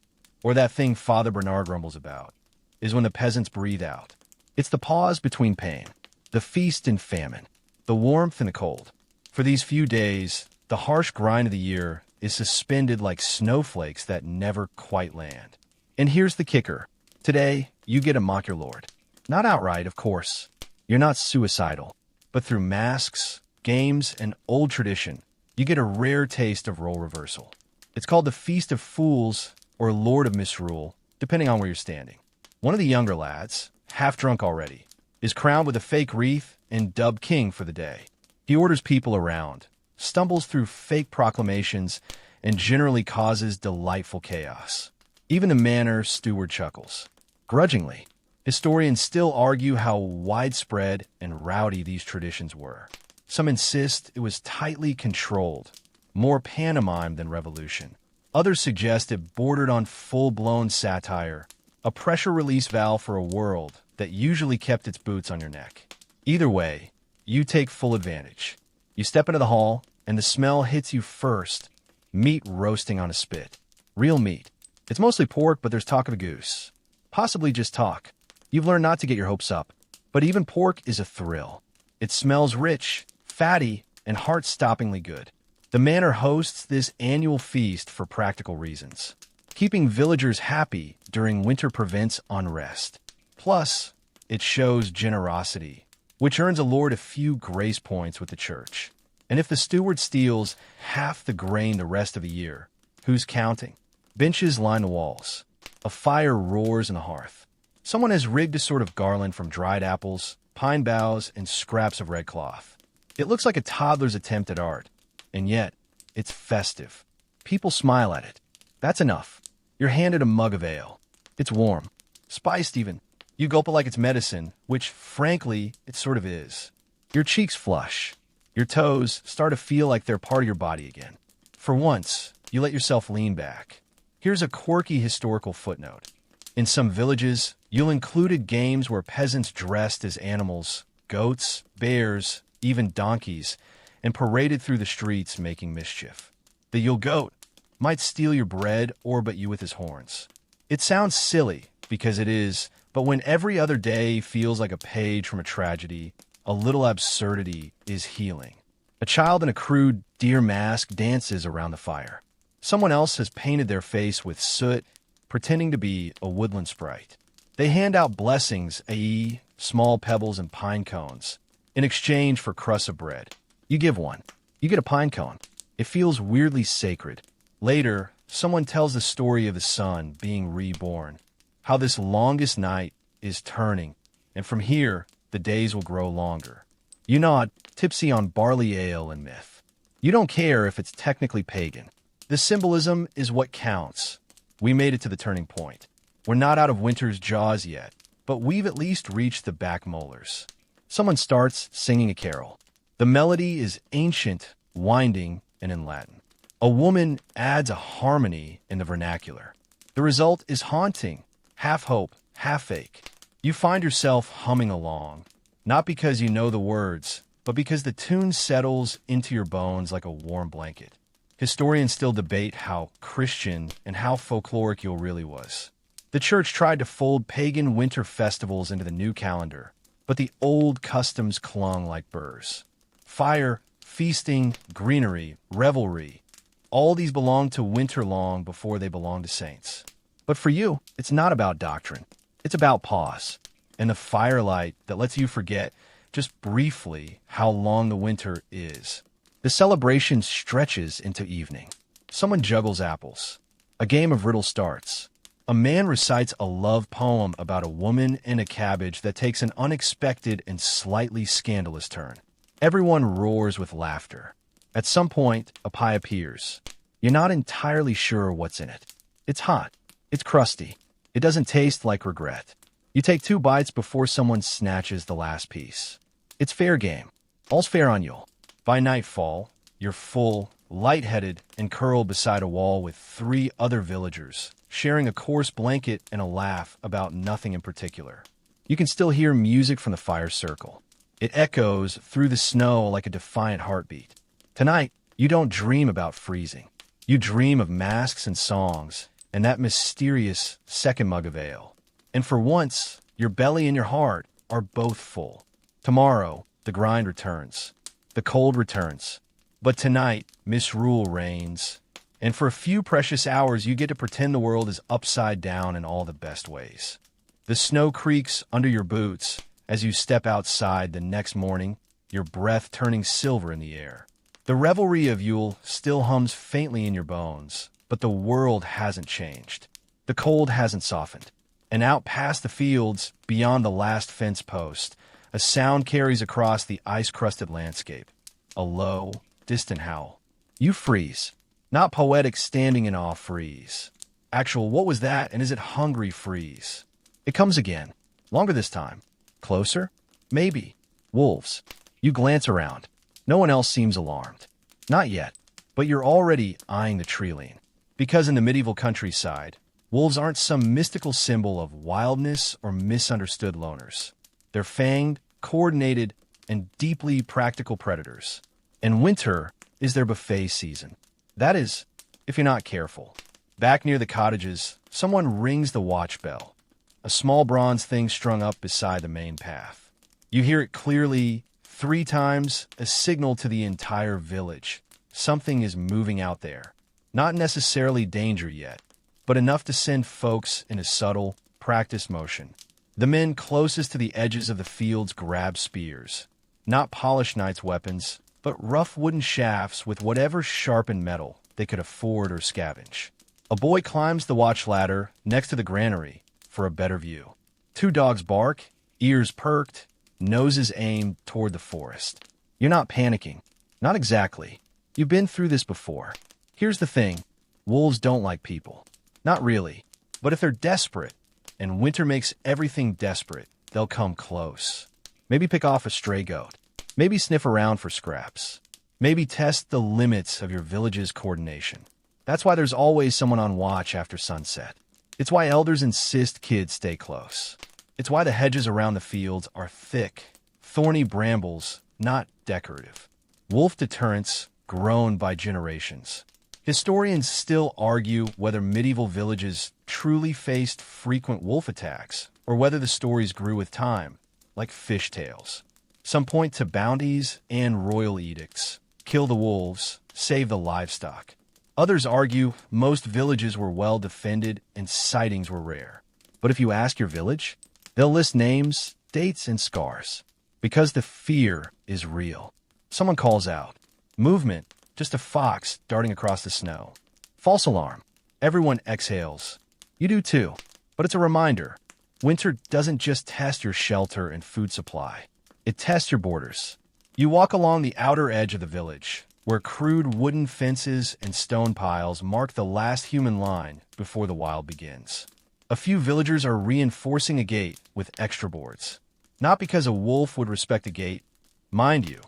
or that thing Father Bernard grumbles about, is when the peasants breathe out. It's the pause between pain, the feast and famine, the warmth and the cold. For these few days, the harsh grind of the year is suspended like snowflakes that never quite land. And here's the kicker. Today, you get to mock your lord. Not outright, of course. You're not suicidal. But through masks, games, and old tradition, you get a rare taste of role reversal. It's called the Feast of Fools or Lord of Misrule, depending on where you're standing. One of the younger lads, half drunk already, is crowned with a fake wreath and dubbed king for the day. He orders people around, stumbles through fake proclamations, and generally causes delightful chaos. Even the manor steward chuckles. Grudgingly, historians still argue how widespread and rowdy these traditions were. Some insist it was tightly controlled, more pantomime than revolution. Others suggest it bordered on full-blown satire, a pressure release valve for a world that usually kept its boots on your neck. Either way, you take full advantage. You step into the hall, and the smell hits you first. Meat roasting on a spit. Real meat. It's mostly pork, but there's talk of a goose. Possibly just talk. You've learned not to get your hopes up. But even pork is a thrill. It smells rich, fatty, and heart-stoppingly good. The manor hosts this annual feast for practical reasons. Keeping villagers happy during winter prevents unrest. Plus, it shows generosity, which earns a lord a few grace points with the church. And if the steward steals half the grain the rest of the year, who's counting? Benches line the walls. A fire roars in the hearth. Someone has rigged a sort of garland from dried apples, pine boughs, and scraps of red cloth. It looks like a toddler's attempt at art, and yet it's festive. People smile at it. That's enough. You're handed a mug of ale. It's warm, spiced even. You gulp it like it's medicine, which, frankly, it sort of is. Your cheeks flush. Your toes start to feel like they're part of your body again. For once, you let yourself lean back. Here's a quirky historical footnote. In some villages, you'll included games where peasants dressed as animals, goats, bears, even donkeys, and paraded through the streets making mischief. The Yule goat might steal your bread or butt you with his horns. It sounds silly, because it is, but when every other day feels like a page from a tragedy, a little absurdity is healing. A child in a crude deer mask dances around the fire. Someone else has painted their face with soot, pretending to be a woodland sprite. They hand out blessings, i.e., small pebbles and pine cones, in exchange for crusts of bread. You give one. You get a pine cone. It feels weirdly sacred. Later, someone tells the story of the sun being reborn, how this longest night is turning, and from here, the days will grow longer. You nod, tipsy on barley ale and myth. You don't care if it's technically pagan. The symbolism is what counts. We made it to the turning point. We're not out of winter's jaws yet, but we've at least reached the back molars. Someone starts singing a carol. The melody is ancient, winding, and in Latin. A woman adds a harmony in the vernacular. The result is haunting, half hope, half fake. You find yourself humming along, not because you know the words, but because the tune settles into your bones like a warm blanket. Historians still debate how Christian and how folkloric Yule really was. The church tried to fold pagan winter festivals into the new calendar, but the old customs clung like burrs. Fire, feasting, greenery, revelry, all these belonged to winter long before they belonged to saints. But for you, it's not about doctrine. It's about pause and the firelight that lets you forget, just briefly, how long the winter is. The celebration stretches into evening. Someone juggles apples. A game of riddle starts. A man recites a love poem about a woman and a cabbage that takes an unexpected and slightly scandalous turn. Everyone roars with laughter. At some point, a pie appears. You're not entirely sure what's in it. It's hot. It's crusty. It doesn't taste like regret. You take 2 bites before someone snatches the last piece. It's fair game. All's fair on Yule. By nightfall, you're full, lightheaded, and curled beside a wall with 3 other villagers, sharing a coarse blanket and a laugh about nothing in particular. You can still hear music from the fire circle. It echoes through the snow like a defiant heartbeat. Tonight, you don't dream about freezing. You dream of masks and songs, and that mysterious second mug of ale. And for once, your belly and your heart are both full. Tomorrow, the grind returns. The cold returns. But tonight, misrule reigns. And for a few precious hours, you get to pretend the world is upside down in all the best ways. The snow creaks under your boots as you step outside the next morning, your breath turning silver in the air. The revelry of Yule still hums faintly in your bones, but the world hasn't changed. The cold hasn't softened. And out past the fields, beyond the last fence post, a sound carries across the ice-crusted landscape. A low, distant howl. You freeze. Not poetic standing in awe freeze. Actual, what was that, and is it hungry freeze? It comes again. Longer this time. Closer? Maybe. Wolves. You glance around. No one else seems alarmed. Not yet, but you're already eyeing the treeline. Because in the medieval countryside, wolves aren't some mystical symbol of wildness or misunderstood loners. They're fanged, coordinated, and deeply practical predators. And winter is their buffet season. That is, if you're not careful. Back near the cottages, someone rings the watch bell. A small bronze thing strung up beside the main path. You hear it clearly 3 times, a signal to the entire village. Something is moving out there. Not necessarily danger yet, but enough to send folks in a subtle, practiced motion. The men closest to the edges of the fields grab spears. Not polished knights' weapons, but rough wooden shafts with whatever sharpened metal they could afford or scavenge. A boy climbs the watch ladder next to the granary for a better view. 2 dogs bark, ears perked, noses aimed toward the forest. You're not panicking. Not exactly. You've been through this before. Here's the thing. Wolves don't like people. Not really. But if they're desperate, and winter makes everything desperate, they'll come close. Maybe pick off a stray goat. Maybe sniff around for scraps. Maybe test the limits of your village's coordination. That's why there's always someone on watch after sunset. It's why elders insist kids stay close. It's why the hedges around the fields are thick, thorny brambles, not decorative. Wolf deterrence grown by generations. Historians still argue whether medieval villages truly faced frequent wolf attacks, or whether the stories grew with time, like fish tales. Some point to bounties and royal edicts. Kill the wolves, save the livestock. Others argue most villages were well defended and sightings were rare. But if you ask your village, they'll list names, dates, and scars. Because the fear is real. Someone calls out. Movement, just a fox darting across the snow. False alarm. Everyone exhales. You do too. But it's a reminder. Winter doesn't just test your shelter and food supply. It tests your borders. You walk along the outer edge of the village, where crude wooden fences and stone piles mark the last human line before the wild begins. A few villagers are reinforcing a gate with extra boards. Not because a wolf would respect a gate, mind you,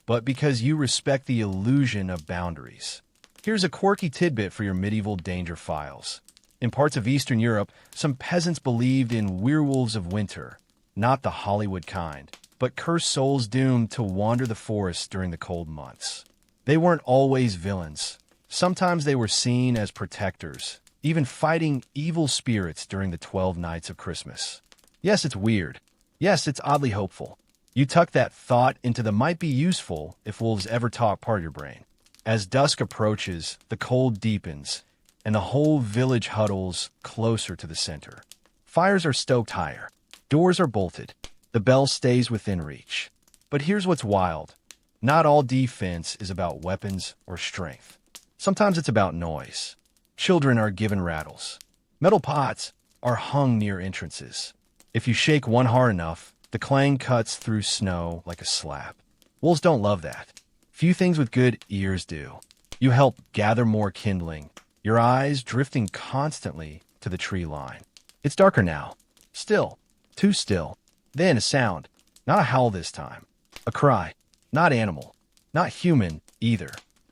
but because you respect the illusion of boundaries. Here's a quirky tidbit for your medieval danger files. In parts of Eastern Europe, some peasants believed in werewolves of winter, not the Hollywood kind, but cursed souls doomed to wander the forest during the cold months. They weren't always villains. Sometimes they were seen as protectors, even fighting evil spirits during the 12 nights of Christmas. Yes, it's weird. Yes, it's oddly hopeful. You tuck that thought into the might be useful if wolves ever talk part of your brain. As dusk approaches, the cold deepens, and the whole village huddles closer to the center. Fires are stoked higher. Doors are bolted. The bell stays within reach. But here's what's wild. Not all defense is about weapons or strength. Sometimes it's about noise. Children are given rattles. Metal pots are hung near entrances. If you shake one hard enough, the clang cuts through snow like a slap. Wolves don't love that. Few things with good ears do. You help gather more kindling, your eyes drifting constantly to the tree line. It's darker now. Still. Too still. Then a sound. Not a howl this time. A cry. Not animal. Not human either.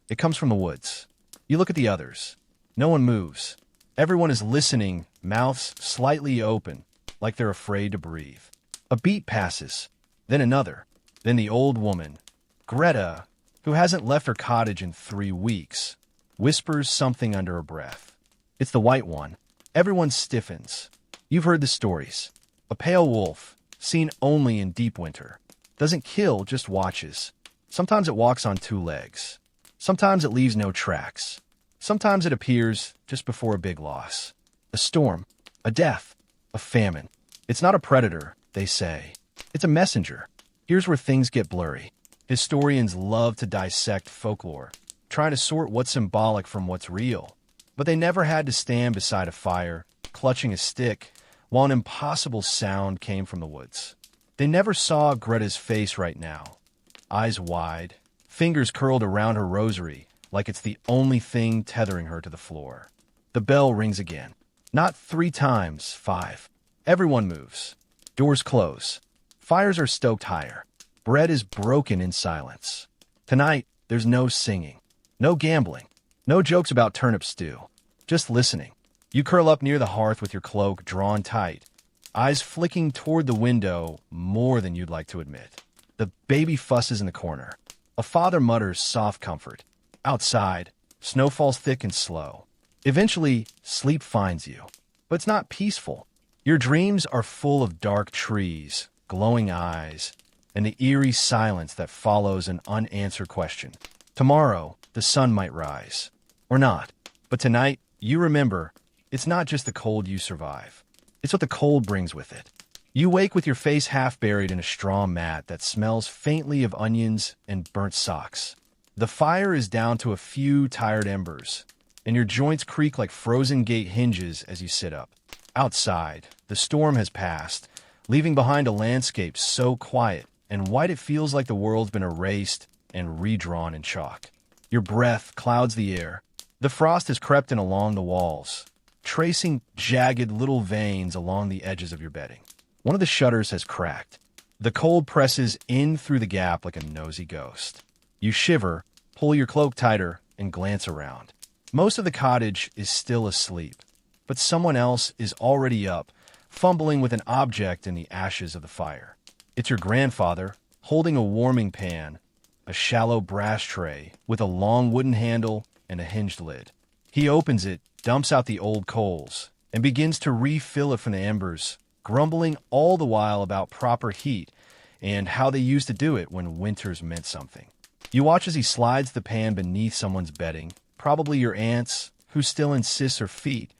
It comes from the woods. You look at the others. No one moves. Everyone is listening, mouths slightly open, like they're afraid to breathe. A beat passes. Then another. Then the old woman, Greta, who hasn't left her cottage in 3 weeks, whispers something under her breath. It's the white one. Everyone stiffens. You've heard the stories. A pale wolf, seen only in deep winter. Doesn't kill, just watches. Sometimes it walks on 2 legs. Sometimes it leaves no tracks. Sometimes it appears just before a big loss. A storm, a death, a famine. It's not a predator, they say. It's a messenger. Here's where things get blurry. Historians love to dissect folklore, trying to sort what's symbolic from what's real. But they never had to stand beside a fire, clutching a stick, while an impossible sound came from the woods. They never saw Greta's face right now. Eyes wide, fingers curled around her rosary, like it's the only thing tethering her to the floor. The bell rings again. Not 3 times, 5. Everyone moves. Doors close. Fires are stoked higher. Bread is broken in silence. Tonight, there's no singing, no gambling, no jokes about turnip stew. Just listening. You curl up near the hearth with your cloak drawn tight, eyes flicking toward the window more than you'd like to admit. The baby fusses in the corner. A father mutters soft comfort. Outside, snow falls thick and slow. Eventually, sleep finds you. But it's not peaceful. Your dreams are full of dark trees, glowing eyes, and the eerie silence that follows an unanswered question. Tomorrow, the sun might rise. Or not. But tonight, you remember, it's not just the cold you survive. It's what the cold brings with it. You wake with your face half buried in a straw mat that smells faintly of onions and burnt socks. The fire is down to a few tired embers, and your joints creak like frozen gate hinges as you sit up. Outside, the storm has passed, leaving behind a landscape so quiet and white it feels like the world's been erased and redrawn in chalk. Your breath clouds the air. The frost has crept in along the walls, tracing jagged little veins along the edges of your bedding. One of the shutters has cracked. The cold presses in through the gap like a nosy ghost. You shiver, pull your cloak tighter, and glance around. Most of the cottage is still asleep, but someone else is already up, fumbling with an object in the ashes of the fire. It's your grandfather, holding a warming pan, a shallow brass tray with a long wooden handle and a hinged lid. He opens it, dumps out the old coals, and begins to refill it from the embers, grumbling all the while about proper heat and how they used to do it when winters meant something. You watch as he slides the pan beneath someone's bedding, probably your aunt's, who still insists her feet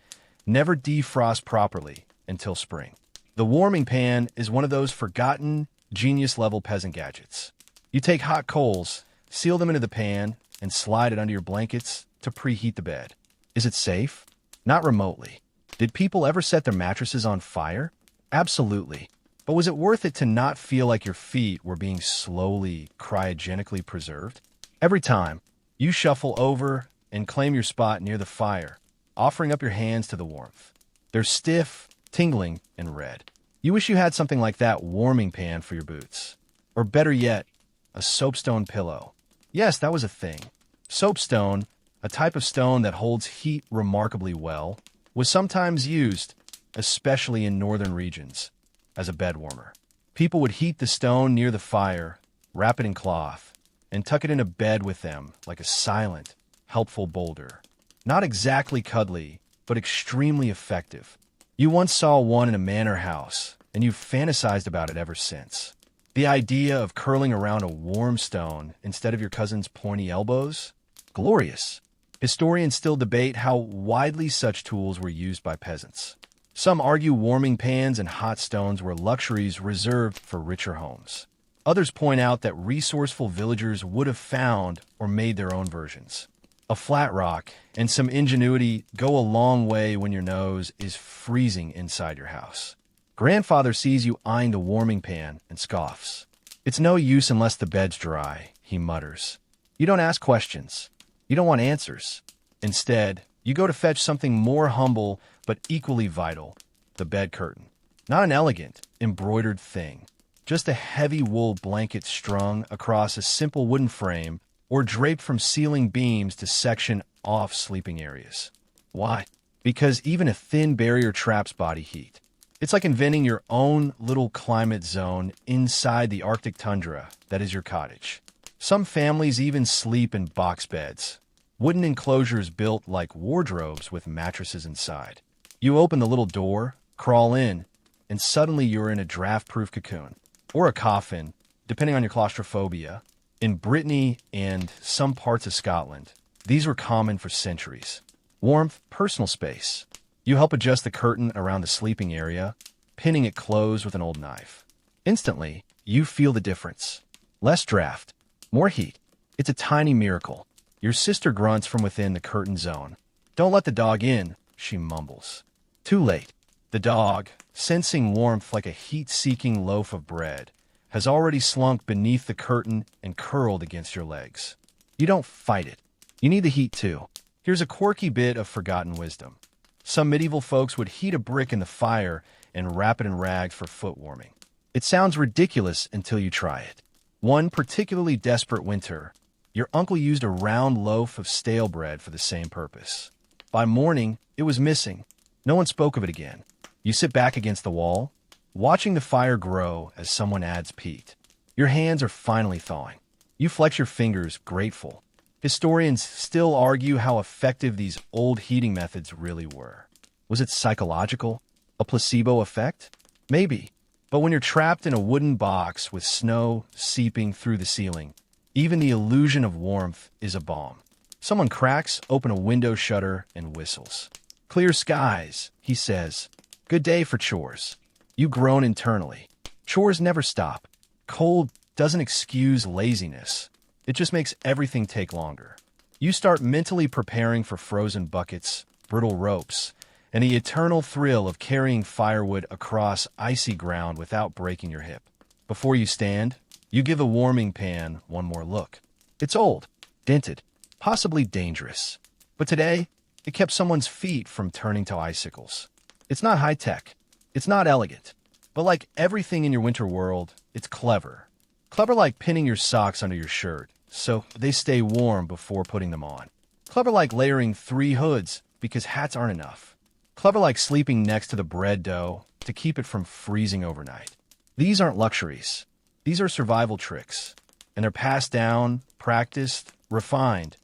never defrost properly until spring. The warming pan is one of those forgotten, genius-level peasant gadgets. You take hot coals, seal them into the pan, and slide it under your blankets to preheat the bed. Is it safe? Not remotely. Did people ever set their mattresses on fire? Absolutely. But was it worth it to not feel like your feet were being slowly, cryogenically preserved? Every time, you shuffle over and claim your spot near the fire, offering up your hands to the warmth. They're stiff, tingling and red. You wish you had something like that warming pan for your boots. Or better yet, a soapstone pillow. Yes, that was a thing. Soapstone, a type of stone that holds heat remarkably well, was sometimes used, especially in northern regions, as a bed warmer. People would heat the stone near the fire, wrap it in cloth, and tuck it into bed with them like a silent, helpful boulder. Not exactly cuddly, but extremely effective. You once saw one in a manor house, and you've fantasized about it ever since. The idea of curling around a warm stone instead of your cousin's pointy elbows? Glorious. Historians still debate how widely such tools were used by peasants. Some argue warming pans and hot stones were luxuries reserved for richer homes. Others point out that resourceful villagers would have found or made their own versions. A flat rock and some ingenuity go a long way when your nose is freezing inside your house. Grandfather sees you eyeing the warming pan and scoffs. "It's no use unless the bed's dry," he mutters. You don't ask questions. You don't want answers. Instead, you go to fetch something more humble but equally vital, the bed curtain. Not an elegant, embroidered thing, just a heavy wool blanket strung across a simple wooden frame or draped from ceiling beams to section off sleeping areas. Why? Because even a thin barrier traps body heat. It's like inventing your own little climate zone inside the Arctic tundra that is your cottage. Some families even sleep in box beds, wooden enclosures built like wardrobes with mattresses inside. You open the little door, crawl in, and suddenly you're in a draft-proof cocoon, or a coffin, depending on your claustrophobia. In Brittany and some parts of Scotland, these were common for centuries. Warmth, personal space. You help adjust the curtain around the sleeping area, pinning it closed with an old knife. Instantly, you feel the difference. Less draft, more heat. It's a tiny miracle. Your sister grunts from within the curtain zone. "Don't let the dog in," she mumbles. Too late. The dog, sensing warmth like a heat-seeking loaf of bread, has already slunk beneath the curtain and curled against your legs. You don't fight it. You need the heat too. Here's a quirky bit of forgotten wisdom. Some medieval folks would heat a brick in the fire and wrap it in rags for foot warming. It sounds ridiculous until you try it. One particularly desperate winter, your uncle used a round loaf of stale bread for the same purpose. By morning, it was missing. No one spoke of it again. You sit back against the wall, watching the fire grow as someone adds peat. Your hands are finally thawing. You flex your fingers, grateful. Historians still argue how effective these old heating methods really were. Was it psychological? A placebo effect? Maybe. But when you're trapped in a wooden box with snow seeping through the ceiling, even the illusion of warmth is a balm. Someone cracks open a window shutter and whistles. "Clear skies," he says. "Good day for chores." You groan internally. Chores never stop. Cold doesn't excuse laziness. It just makes everything take longer. You start mentally preparing for frozen buckets, brittle ropes, and the eternal thrill of carrying firewood across icy ground without breaking your hip. Before you stand, you give the warming pan one more look. It's old, dented, possibly dangerous. But today, it kept someone's feet from turning to icicles. It's not high-tech. It's not elegant. But like everything in your winter world, it's clever. Clever like pinning your socks under your shirt, so they stay warm before putting them on. Clever like layering 3 hoods because hats aren't enough. Clever like sleeping next to the bread dough to keep it from freezing overnight. These aren't luxuries. These are survival tricks, and they're passed down, practiced, refined,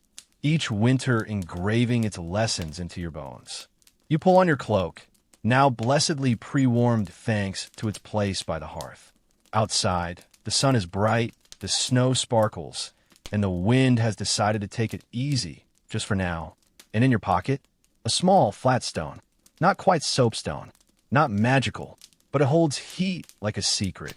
each winter engraving its lessons into your bones. You pull on your cloak, now blessedly pre-warmed thanks to its place by the hearth. Outside, the sun is bright, the snow sparkles, and the wind has decided to take it easy, just for now. And in your pocket, a small flat stone. Not quite soapstone, not magical, but it holds heat like a secret.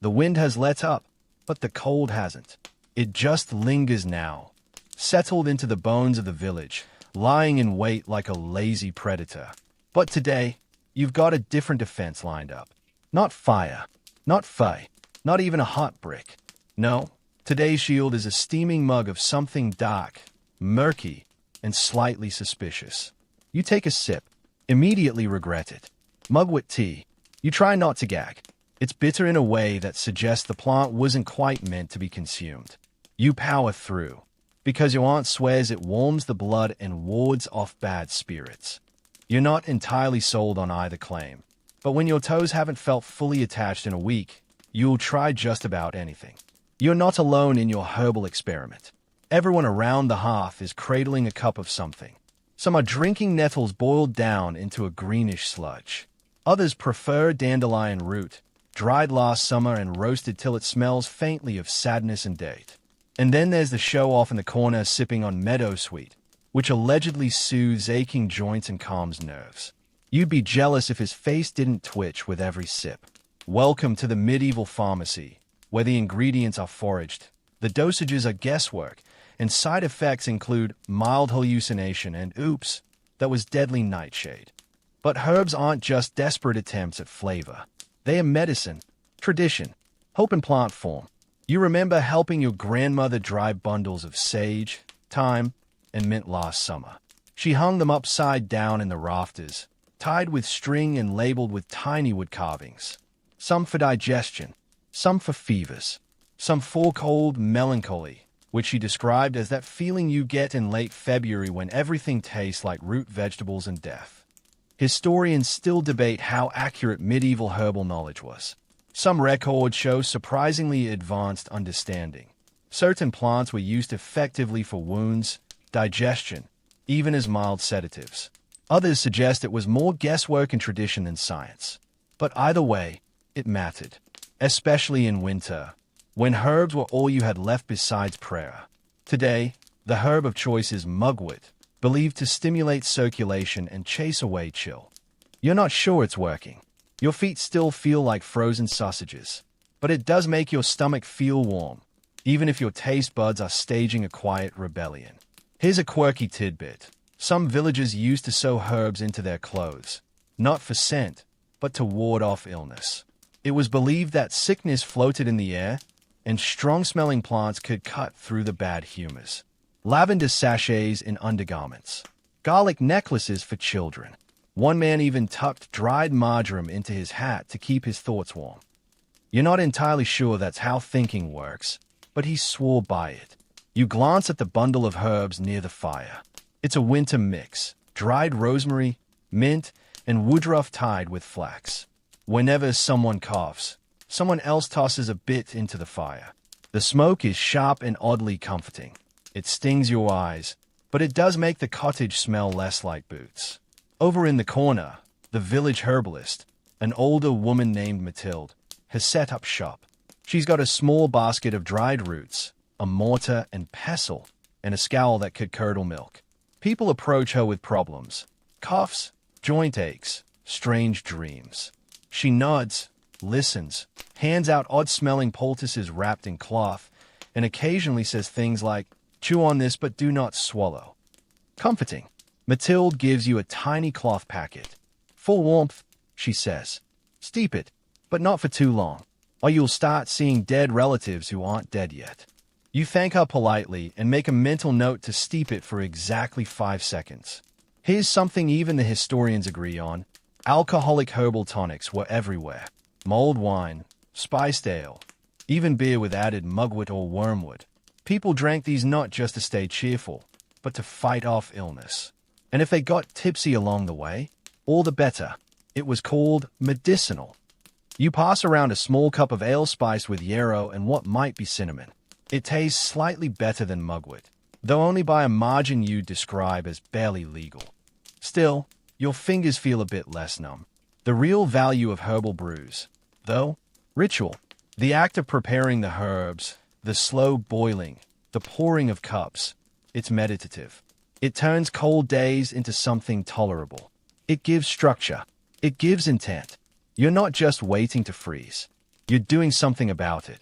The wind has let up, but the cold hasn't. It just lingers now, settled into the bones of the village, lying in wait like a lazy predator. But today, you've got a different defense lined up. Not fire, not fire, not even a hot brick. No, today's shield is a steaming mug of something dark, murky, and slightly suspicious. You take a sip, immediately regret it. Mugwort tea. You try not to gag. It's bitter in a way that suggests the plant wasn't quite meant to be consumed. You power through, because your aunt swears it warms the blood and wards off bad spirits. You're not entirely sold on either claim, but when your toes haven't felt fully attached in a week, you'll try just about anything. You're not alone in your herbal experiment. Everyone around the hearth is cradling a cup of something. Some are drinking nettles boiled down into a greenish sludge. Others prefer dandelion root, dried last summer and roasted till it smells faintly of sadness and date. And then there's the show-off in the corner sipping on meadowsweet, which allegedly soothes aching joints and calms nerves. You'd be jealous if his face didn't twitch with every sip. Welcome to the medieval pharmacy, where the ingredients are foraged, the dosages are guesswork, and side effects include mild hallucination and oops, that was deadly nightshade. But herbs aren't just desperate attempts at flavor. They are medicine, tradition, hope in plant form. You remember helping your grandmother dry bundles of sage, thyme, and mint last summer. She hung them upside down in the rafters, tied with string and labeled with tiny wood carvings. Some for digestion, some for fevers, some for cold melancholy, which she described as that feeling you get in late February when everything tastes like root vegetables and death. Historians still debate how accurate medieval herbal knowledge was. Some records show surprisingly advanced understanding. Certain plants were used effectively for wounds, digestion, even as mild sedatives. Others suggest it was more guesswork and tradition than science. But either way, it mattered, especially in winter, when herbs were all you had left besides prayer. Today, the herb of choice is mugwort, believed to stimulate circulation and chase away chill. You're not sure it's working. Your feet still feel like frozen sausages, but it does make your stomach feel warm, even if your taste buds are staging a quiet rebellion. Here's a quirky tidbit. Some villagers used to sew herbs into their clothes, not for scent, but to ward off illness. It was believed that sickness floated in the air, and strong-smelling plants could cut through the bad humors. Lavender sachets in undergarments. Garlic necklaces for children. One man even tucked dried marjoram into his hat to keep his thoughts warm. You're not entirely sure that's how thinking works, but he swore by it. You glance at the bundle of herbs near the fire. It's a winter mix, dried rosemary, mint, and woodruff tied with flax. Whenever someone coughs, someone else tosses a bit into the fire. The smoke is sharp and oddly comforting. It stings your eyes, but it does make the cottage smell less like boots. Over in the corner, the village herbalist, an older woman named Mathilde, has set up shop. She's got a small basket of dried roots, a mortar and pestle, and a scowl that could curdle milk. People approach her with problems: coughs, joint aches, strange dreams. She nods, listens, hands out odd-smelling poultices wrapped in cloth, and occasionally says things like, "Chew on this but do not swallow." Comforting. Mathilde gives you a tiny cloth packet. "For warmth," she says. "Steep it, but not for too long, or you'll start seeing dead relatives who aren't dead yet." You thank her politely and make a mental note to steep it for exactly 5 seconds. Here's something even the historians agree on. Alcoholic herbal tonics were everywhere. Mulled wine, spiced ale, even beer with added mugwort or wormwood. People drank these not just to stay cheerful, but to fight off illness. And if they got tipsy along the way, all the better. It was called medicinal. You pass around a small cup of ale spiced with yarrow and what might be cinnamon. It tastes slightly better than mugwort, though only by a margin you'd describe as barely legal. Still, your fingers feel a bit less numb. The real value of herbal brews, though, ritual. The act of preparing the herbs, the slow boiling, the pouring of cups, it's meditative. It turns cold days into something tolerable. It gives structure. It gives intent. You're not just waiting to freeze. You're doing something about it,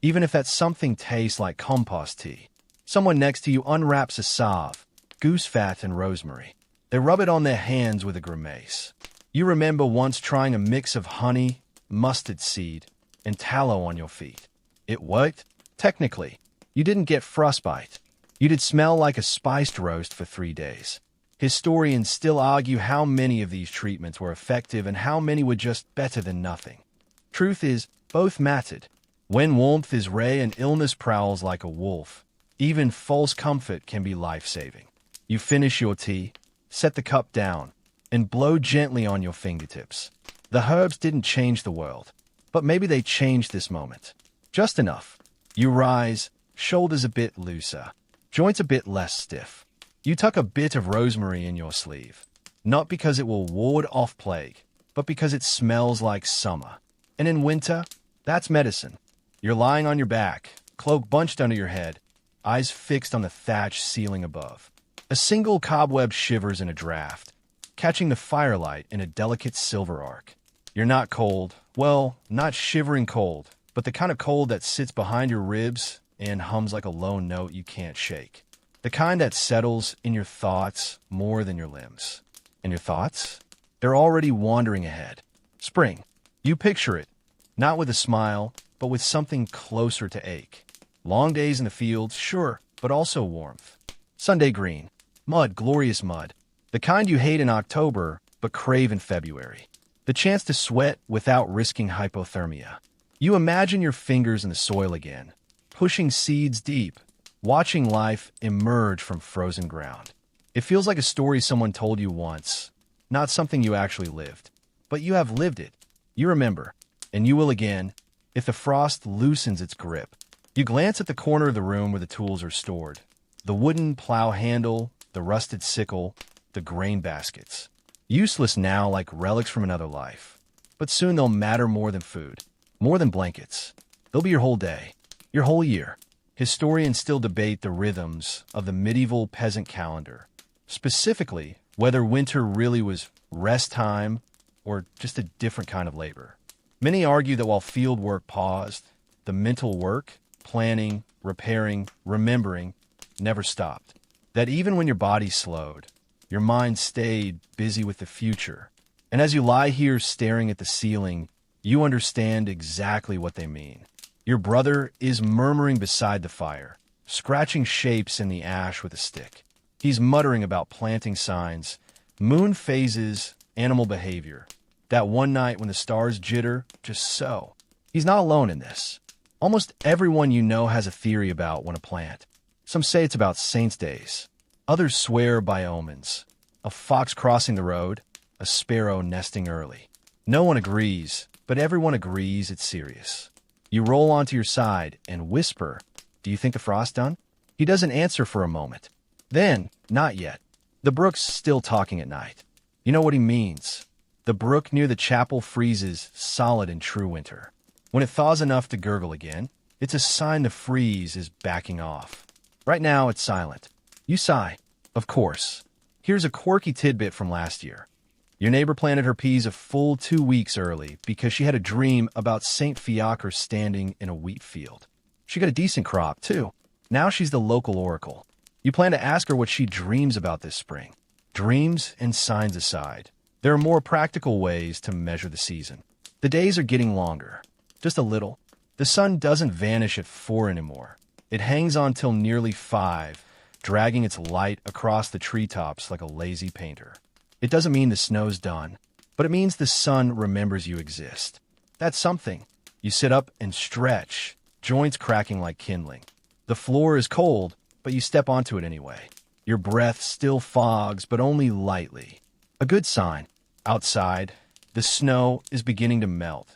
even if that something tastes like compost tea. Someone next to you unwraps a salve, goose fat and rosemary. They rub it on their hands with a grimace. You remember once trying a mix of honey, mustard seed, and tallow on your feet. It worked? Technically. You didn't get frostbite. You did smell like a spiced roast for 3 days. Historians still argue how many of these treatments were effective and how many were just better than nothing. Truth is, both mattered. When warmth is rare and illness prowls like a wolf, even false comfort can be life-saving. You finish your tea, set the cup down, and blow gently on your fingertips. The herbs didn't change the world, but maybe they changed this moment. Just enough. You rise, shoulders a bit looser, joints a bit less stiff. You tuck a bit of rosemary in your sleeve, not because it will ward off plague, but because it smells like summer. And in winter, that's medicine. You're lying on your back, cloak bunched under your head, eyes fixed on the thatched ceiling above. A single cobweb shivers in a draft, catching the firelight in a delicate silver arc. You're not cold, well, not shivering cold, but the kind of cold that sits behind your ribs and hums like a low note you can't shake. The kind that settles in your thoughts more than your limbs. And your thoughts? They're already wandering ahead. Spring. You picture it, not with a smile, but with something closer to ache. Long days in the fields, sure, but also warmth. Sunday green. Mud, glorious mud. The kind you hate in October, but crave in February. The chance to sweat without risking hypothermia. You imagine your fingers in the soil again, pushing seeds deep, watching life emerge from frozen ground. It feels like a story someone told you once, not something you actually lived. But you have lived it. You remember, and you will again, if the frost loosens its grip. You glance at the corner of the room where the tools are stored. The wooden plow handle, the rusted sickle, the grain baskets. Useless now like relics from another life. But soon they'll matter more than food, more than blankets. They'll be your whole day, your whole year. Historians still debate the rhythms of the medieval peasant calendar, specifically whether winter really was rest time or just a different kind of labor. Many argue that while field work paused, the mental work, planning, repairing, remembering, never stopped. That even when your body slowed, your mind stayed busy with the future. And as you lie here staring at the ceiling, you understand exactly what they mean. Your brother is murmuring beside the fire, scratching shapes in the ash with a stick. He's muttering about planting signs, moon phases, animal behavior. That one night when the stars jitter, just so. He's not alone in this. Almost everyone you know has a theory about when a plant. Some say it's about saints' days. Others swear by omens. A fox crossing the road, a sparrow nesting early. No one agrees, but everyone agrees it's serious. You roll onto your side and whisper, "Do you think the frost's done?" He doesn't answer for a moment. Then, not yet. The brook's still talking at night. You know what he means. The brook near the chapel freezes solid in true winter. When it thaws enough to gurgle again, it's a sign the freeze is backing off. Right now, it's silent. You sigh. Of course. Here's a quirky tidbit from last year. Your neighbor planted her peas a full 2 weeks early because she had a dream about St. Fiacre standing in a wheat field. She got a decent crop, too. Now she's the local oracle. You plan to ask her what she dreams about this spring. Dreams and signs aside, there are more practical ways to measure the season. The days are getting longer. Just a little. The sun doesn't vanish at 4 anymore. It hangs on till nearly 5, dragging its light across the treetops like a lazy painter. It doesn't mean the snow's done, but it means the sun remembers you exist. That's something. You sit up and stretch, joints cracking like kindling. The floor is cold, but you step onto it anyway. Your breath still fogs, but only lightly. A good sign. Outside, the snow is beginning to melt.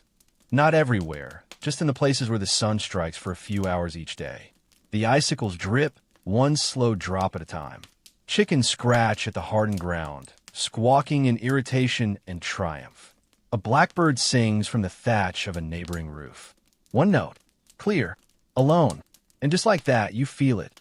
Not everywhere, just in the places where the sun strikes for a few hours each day. The icicles drip, one slow drop at a time. Chickens scratch at the hardened ground, squawking in irritation and triumph. A blackbird sings from the thatch of a neighboring roof. One note, clear, alone, and just like that, you feel it.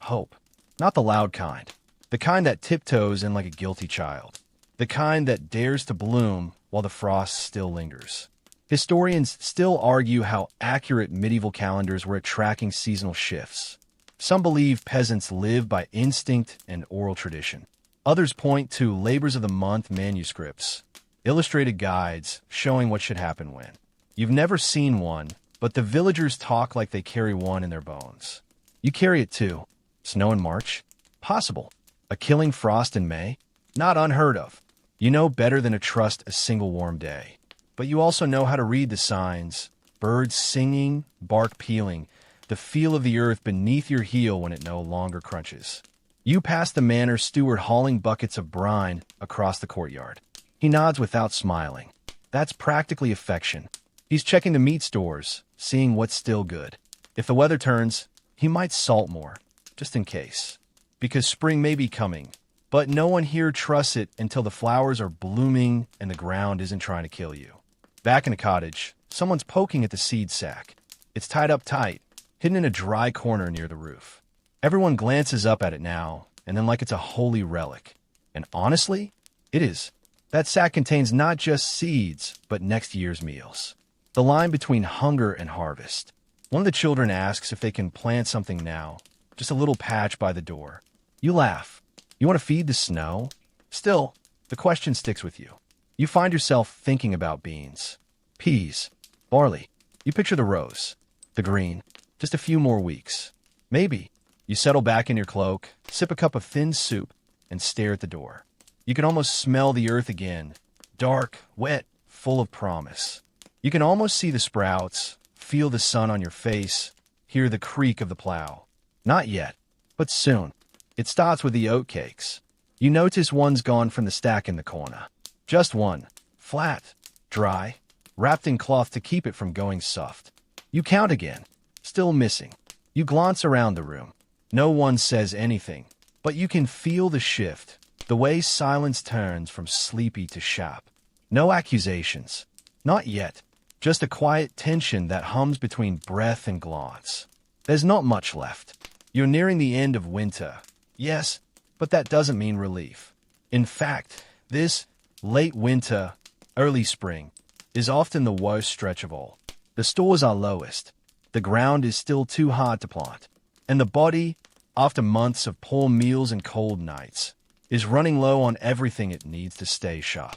Hope. Not the loud kind. The kind that tiptoes in like a guilty child. The kind that dares to bloom while the frost still lingers. Historians still argue how accurate medieval calendars were at tracking seasonal shifts. Some believe peasants lived by instinct and oral tradition. Others point to labors of the month manuscripts, illustrated guides showing what should happen when. You've never seen one, but the villagers talk like they carry one in their bones. You carry it too. Snow in March? Possible. A killing frost in May? Not unheard of. You know better than to trust a single warm day. But you also know how to read the signs. Birds singing, bark peeling, the feel of the earth beneath your heel when it no longer crunches. You pass the manor steward hauling buckets of brine across the courtyard. He nods without smiling. That's practically affection. He's checking the meat stores, seeing what's still good. If the weather turns, he might salt more, just in case. Because spring may be coming, but no one here trusts it until the flowers are blooming and the ground isn't trying to kill you. Back in the cottage, someone's poking at the seed sack. It's tied up tight, hidden in a dry corner near the roof. Everyone glances up at it now, and then like it's a holy relic. And honestly, it is. That sack contains not just seeds, but next year's meals. The line between hunger and harvest. One of the children asks if they can plant something now, just a little patch by the door. You laugh. You want to feed the snow? Still, the question sticks with you. You find yourself thinking about beans, peas, barley. You picture the rows, the green, just a few more weeks. Maybe. You settle back in your cloak, sip a cup of thin soup, and stare at the door. You can almost smell the earth again, dark, wet, full of promise. You can almost see the sprouts, feel the sun on your face, hear the creak of the plow. Not yet, but soon. It starts with the oatcakes. You notice one's gone from the stack in the corner. Just one, flat, dry, wrapped in cloth to keep it from going soft. You count again, still missing. You glance around the room. No one says anything, but you can feel the shift, the way silence turns from sleepy to sharp. No accusations. Not yet. Just a quiet tension that hums between breath and glance. There's not much left. You're nearing the end of winter. Yes, but that doesn't mean relief. In fact, this late winter, early spring, is often the worst stretch of all. The stores are lowest. The ground is still too hard to plant. And the body, after months of poor meals and cold nights, is running low on everything it needs to stay sharp.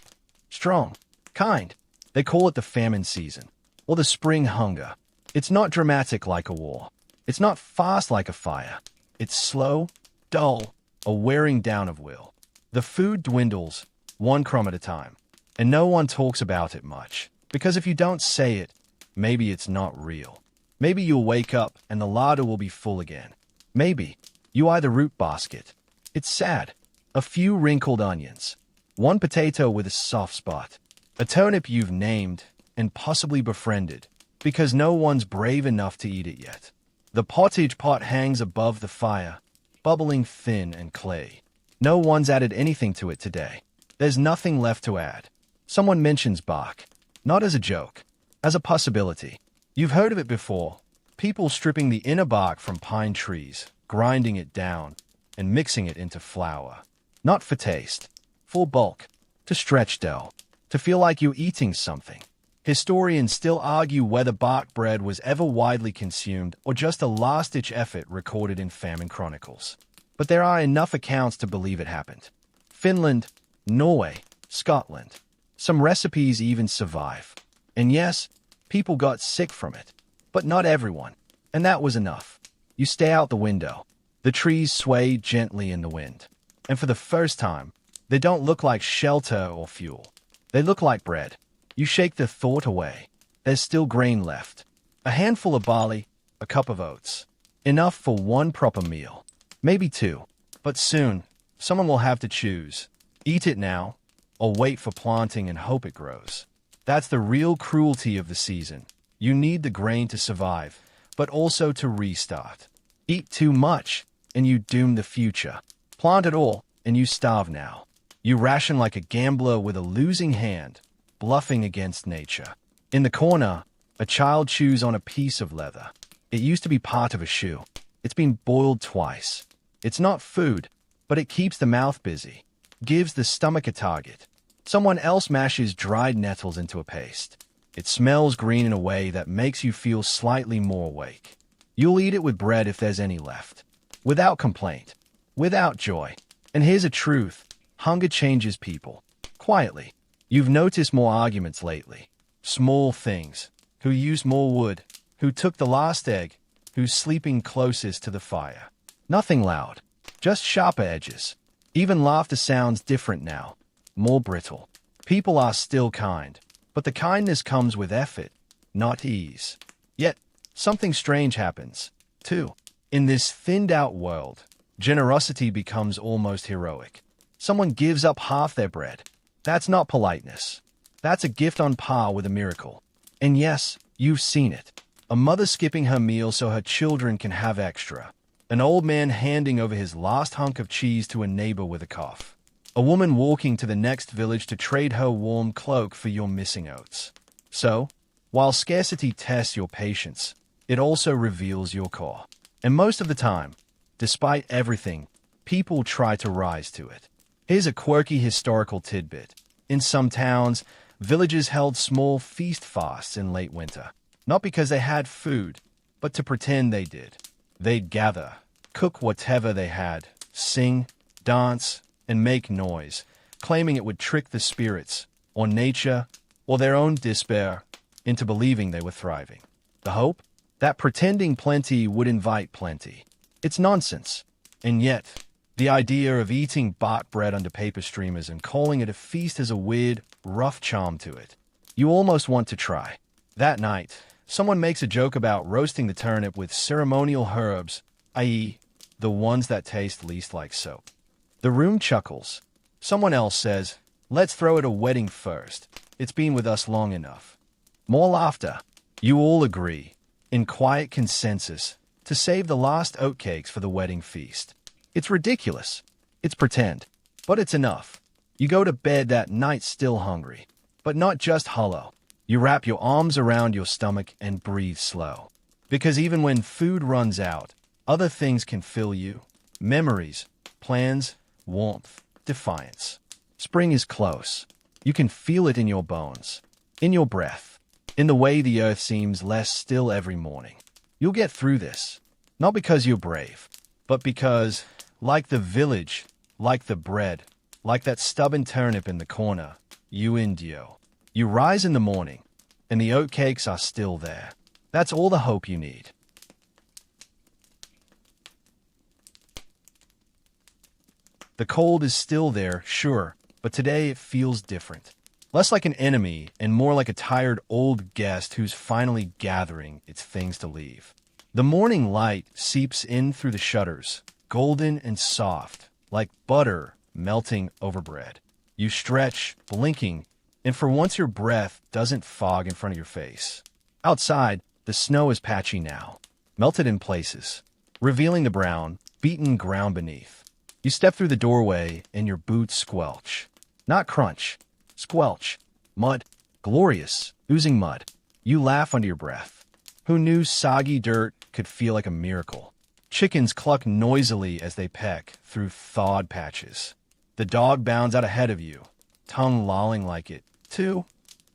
Strong. Kind. They call it the famine season, or the spring hunger. It's not dramatic like a war. It's not fast like a fire. It's slow, dull, a wearing down of will. The food dwindles, one crumb at a time, and no one talks about it much. Because if you don't say it, maybe it's not real. Maybe you'll wake up and the larder will be full again. Maybe you eye the root basket. It's sad. A few wrinkled onions. One potato with a soft spot. A turnip you've named and possibly befriended, because no one's brave enough to eat it yet. The pottage pot hangs above the fire, bubbling thin and clay. No one's added anything to it today. There's nothing left to add. Someone mentions bark, not as a joke, as a possibility. You've heard of it before. People stripping the inner bark from pine trees, grinding it down, and mixing it into flour. Not for taste, for bulk, to stretch dough, to feel like you're eating something. Historians still argue whether bark bread was ever widely consumed or just a last-ditch effort recorded in famine chronicles. But there are enough accounts to believe it happened. Finland, Norway, Scotland. Some recipes even survive. And yes, people got sick from it. But not everyone. And that was enough. You stare out the window. The trees sway gently in the wind. And for the first time, they don't look like shelter or fuel. They look like bread. You shake the thought away. There's still grain left. A handful of barley, a cup of oats. Enough for one proper meal. Maybe two. But soon, someone will have to choose. Eat it now, or wait for planting and hope it grows. That's the real cruelty of the season. You need the grain to survive, but also to restart. Eat too much, and you doom the future. Plant it all, and you starve now. You ration like a gambler with a losing hand, bluffing against nature. In the corner, a child chews on a piece of leather. It used to be part of a shoe. It's been boiled twice. It's not food, but it keeps the mouth busy, gives the stomach a target. Someone else mashes dried nettles into a paste. It smells green in a way that makes you feel slightly more awake. You'll eat it with bread if there's any left. Without complaint. Without joy. And here's a truth. Hunger changes people. Quietly. You've noticed more arguments lately. Small things. Who used more wood? Who took the last egg? Who's sleeping closest to the fire? Nothing loud. Just sharper edges. Even laughter sounds different now, more brittle. People are still kind, but the kindness comes with effort, not ease. Yet, something strange happens, too. In this thinned-out world, generosity becomes almost heroic. Someone gives up half their bread. That's not politeness. That's a gift on par with a miracle. And yes, you've seen it. A mother skipping her meal so her children can have extra. An old man handing over his last hunk of cheese to a neighbor with a cough. A woman walking to the next village to trade her warm cloak for your missing oats. So, while scarcity tests your patience, it also reveals your core. And most of the time, despite everything, people try to rise to it. Here's a quirky historical tidbit. In some towns, villages held small feast fasts in late winter. Not because they had food, but to pretend they did. They'd gather, cook whatever they had, sing, dance, and make noise, claiming it would trick the spirits, or nature, or their own despair, into believing they were thriving. The hope? That pretending plenty would invite plenty. It's nonsense. And yet, the idea of eating bark bread under paper streamers and calling it a feast has a weird, rough charm to it. You almost want to try. That night, someone makes a joke about roasting the turnip with ceremonial herbs, i.e., the ones that taste least like soap. The room chuckles. Someone else says, "Let's throw it a wedding first. It's been with us long enough." More laughter. You all agree, in quiet consensus, to save the last oatcakes for the wedding feast. It's ridiculous. It's pretend. But it's enough. You go to bed that night still hungry. But not just hollow. You wrap your arms around your stomach and breathe slow. Because even when food runs out, other things can fill you. Memories, plans, warmth, defiance. Spring is close. You can feel it in your bones, in your breath, in the way the earth seems less still every morning. You'll get through this, not because you're brave, but because, like the village, like the bread, like that stubborn turnip in the corner, you endure. You rise in the morning, and the oatcakes are still there. That's all the hope you need. The cold is still there, sure, but today it feels different. Less like an enemy and more like a tired old guest who's finally gathering its things to leave. The morning light seeps in through the shutters, golden and soft, like butter melting over bread. You stretch, blinking, and for once your breath doesn't fog in front of your face. Outside, the snow is patchy now, melted in places, revealing the brown, beaten ground beneath. You step through the doorway and your boots squelch. Not crunch, squelch. Mud, glorious, oozing mud. You laugh under your breath. Who knew soggy dirt could feel like a miracle? Chickens cluck noisily as they peck through thawed patches. The dog bounds out ahead of you, tongue lolling like it, too,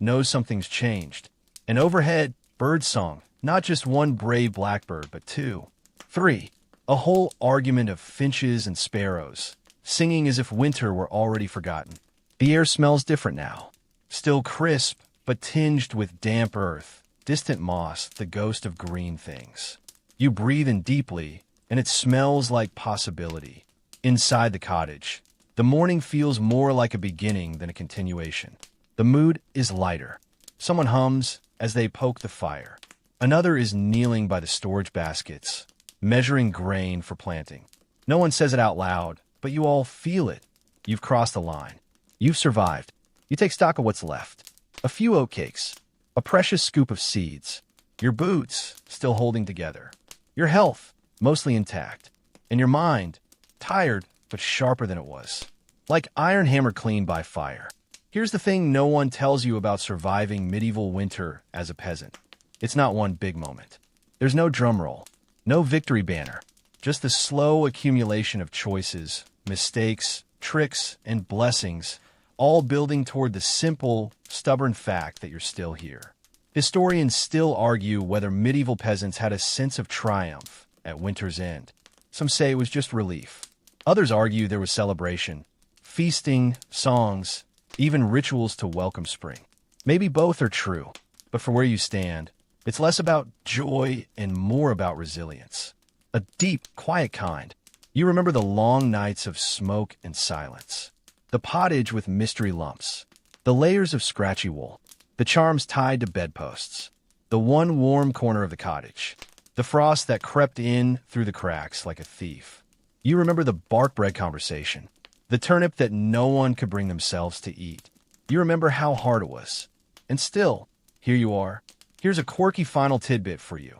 knows something's changed. And overhead, bird song, not just one brave blackbird, but two, three. A whole argument of finches and sparrows, singing as if winter were already forgotten. The air smells different now. Still crisp, but tinged with damp earth, distant moss, the ghost of green things. You breathe in deeply, and it smells like possibility. Inside the cottage, the morning feels more like a beginning than a continuation. The mood is lighter. Someone hums as they poke the fire. Another is kneeling by the storage baskets, measuring grain for planting. No one says it out loud, but you all feel it. You've crossed the line. You've survived. You take stock of what's left. A few oatcakes, a precious scoop of seeds, your boots still holding together, your health mostly intact, and your mind tired but sharper than it was, like iron hammered clean by fire. Here's the thing no one tells you about surviving medieval winter as a peasant. It's not one big moment. There's no drum roll, no victory banner, just the slow accumulation of choices, mistakes, tricks, and blessings, all building toward the simple, stubborn fact that you're still here. Historians still argue whether medieval peasants had a sense of triumph at winter's end. Some say it was just relief. Others argue there was celebration, feasting, songs, even rituals to welcome spring. Maybe both are true, but for where you stand, it's less about joy and more about resilience. A deep, quiet kind. You remember the long nights of smoke and silence, the pottage with mystery lumps, the layers of scratchy wool, the charms tied to bedposts, the one warm corner of the cottage, the frost that crept in through the cracks like a thief. You remember the bark bread conversation, the turnip that no one could bring themselves to eat. You remember how hard it was. And still, here you are. Here's a quirky final tidbit for you.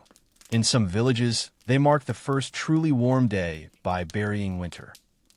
In some villages, they mark the first truly warm day by burying winter.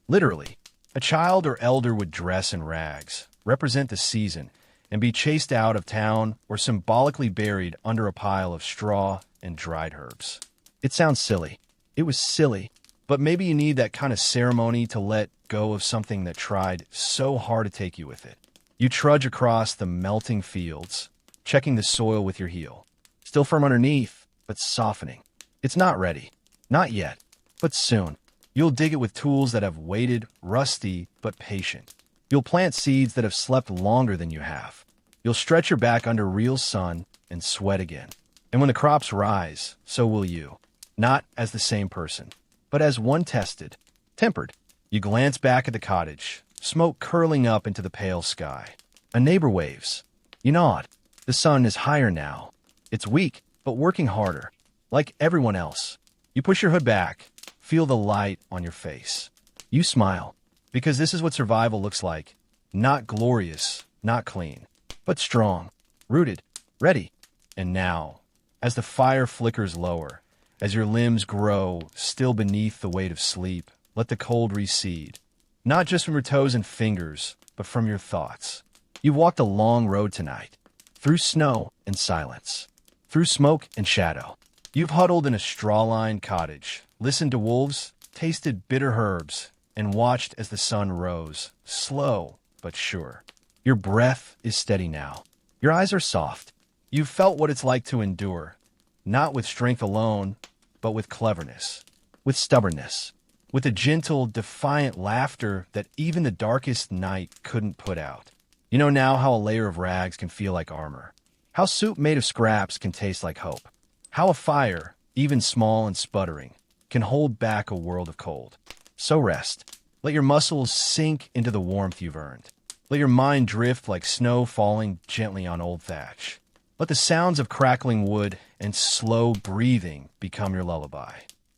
Literally, a child or elder would dress in rags, represent the season, and be chased out of town or symbolically buried under a pile of straw and dried herbs. It sounds silly. It was silly, but maybe you need that kind of ceremony to let go of something that tried so hard to take you with it. You trudge across the melting fields, checking the soil with your heel. Still firm underneath, but softening. It's not ready. Not yet, but soon. You'll dig it with tools that have waited, rusty, but patient. You'll plant seeds that have slept longer than you have. You'll stretch your back under real sun and sweat again. And when the crops rise, so will you. Not as the same person, but as one tested, tempered. You glance back at the cottage, smoke curling up into the pale sky. A neighbor waves. You nod. The sun is higher now. It's weak, but working harder. Like everyone else. You push your hood back, feel the light on your face. You smile, because this is what survival looks like. Not glorious, not clean, but strong, rooted, ready. And now, as the fire flickers lower, as your limbs grow, still beneath the weight of sleep, let the cold recede. Not just from your toes and fingers, but from your thoughts. You've walked a long road tonight, through snow and silence, through smoke and shadow. You've huddled in a straw-lined cottage, listened to wolves, tasted bitter herbs, and watched as the sun rose, slow but sure. Your breath is steady now. Your eyes are soft. You've felt what it's like to endure, not with strength alone, but with cleverness, with stubbornness, with a gentle, defiant laughter that even the darkest night couldn't put out. You know now how a layer of rags can feel like armor, how soup made of scraps can taste like hope, how a fire, even small and sputtering, can hold back a world of cold. So rest. Let your muscles sink into the warmth you've earned. Let your mind drift like snow falling gently on old thatch. Let the sounds of crackling wood and slow breathing become your lullaby.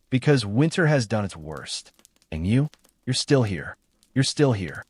Because winter has done its worst. And you're still here. You're still here.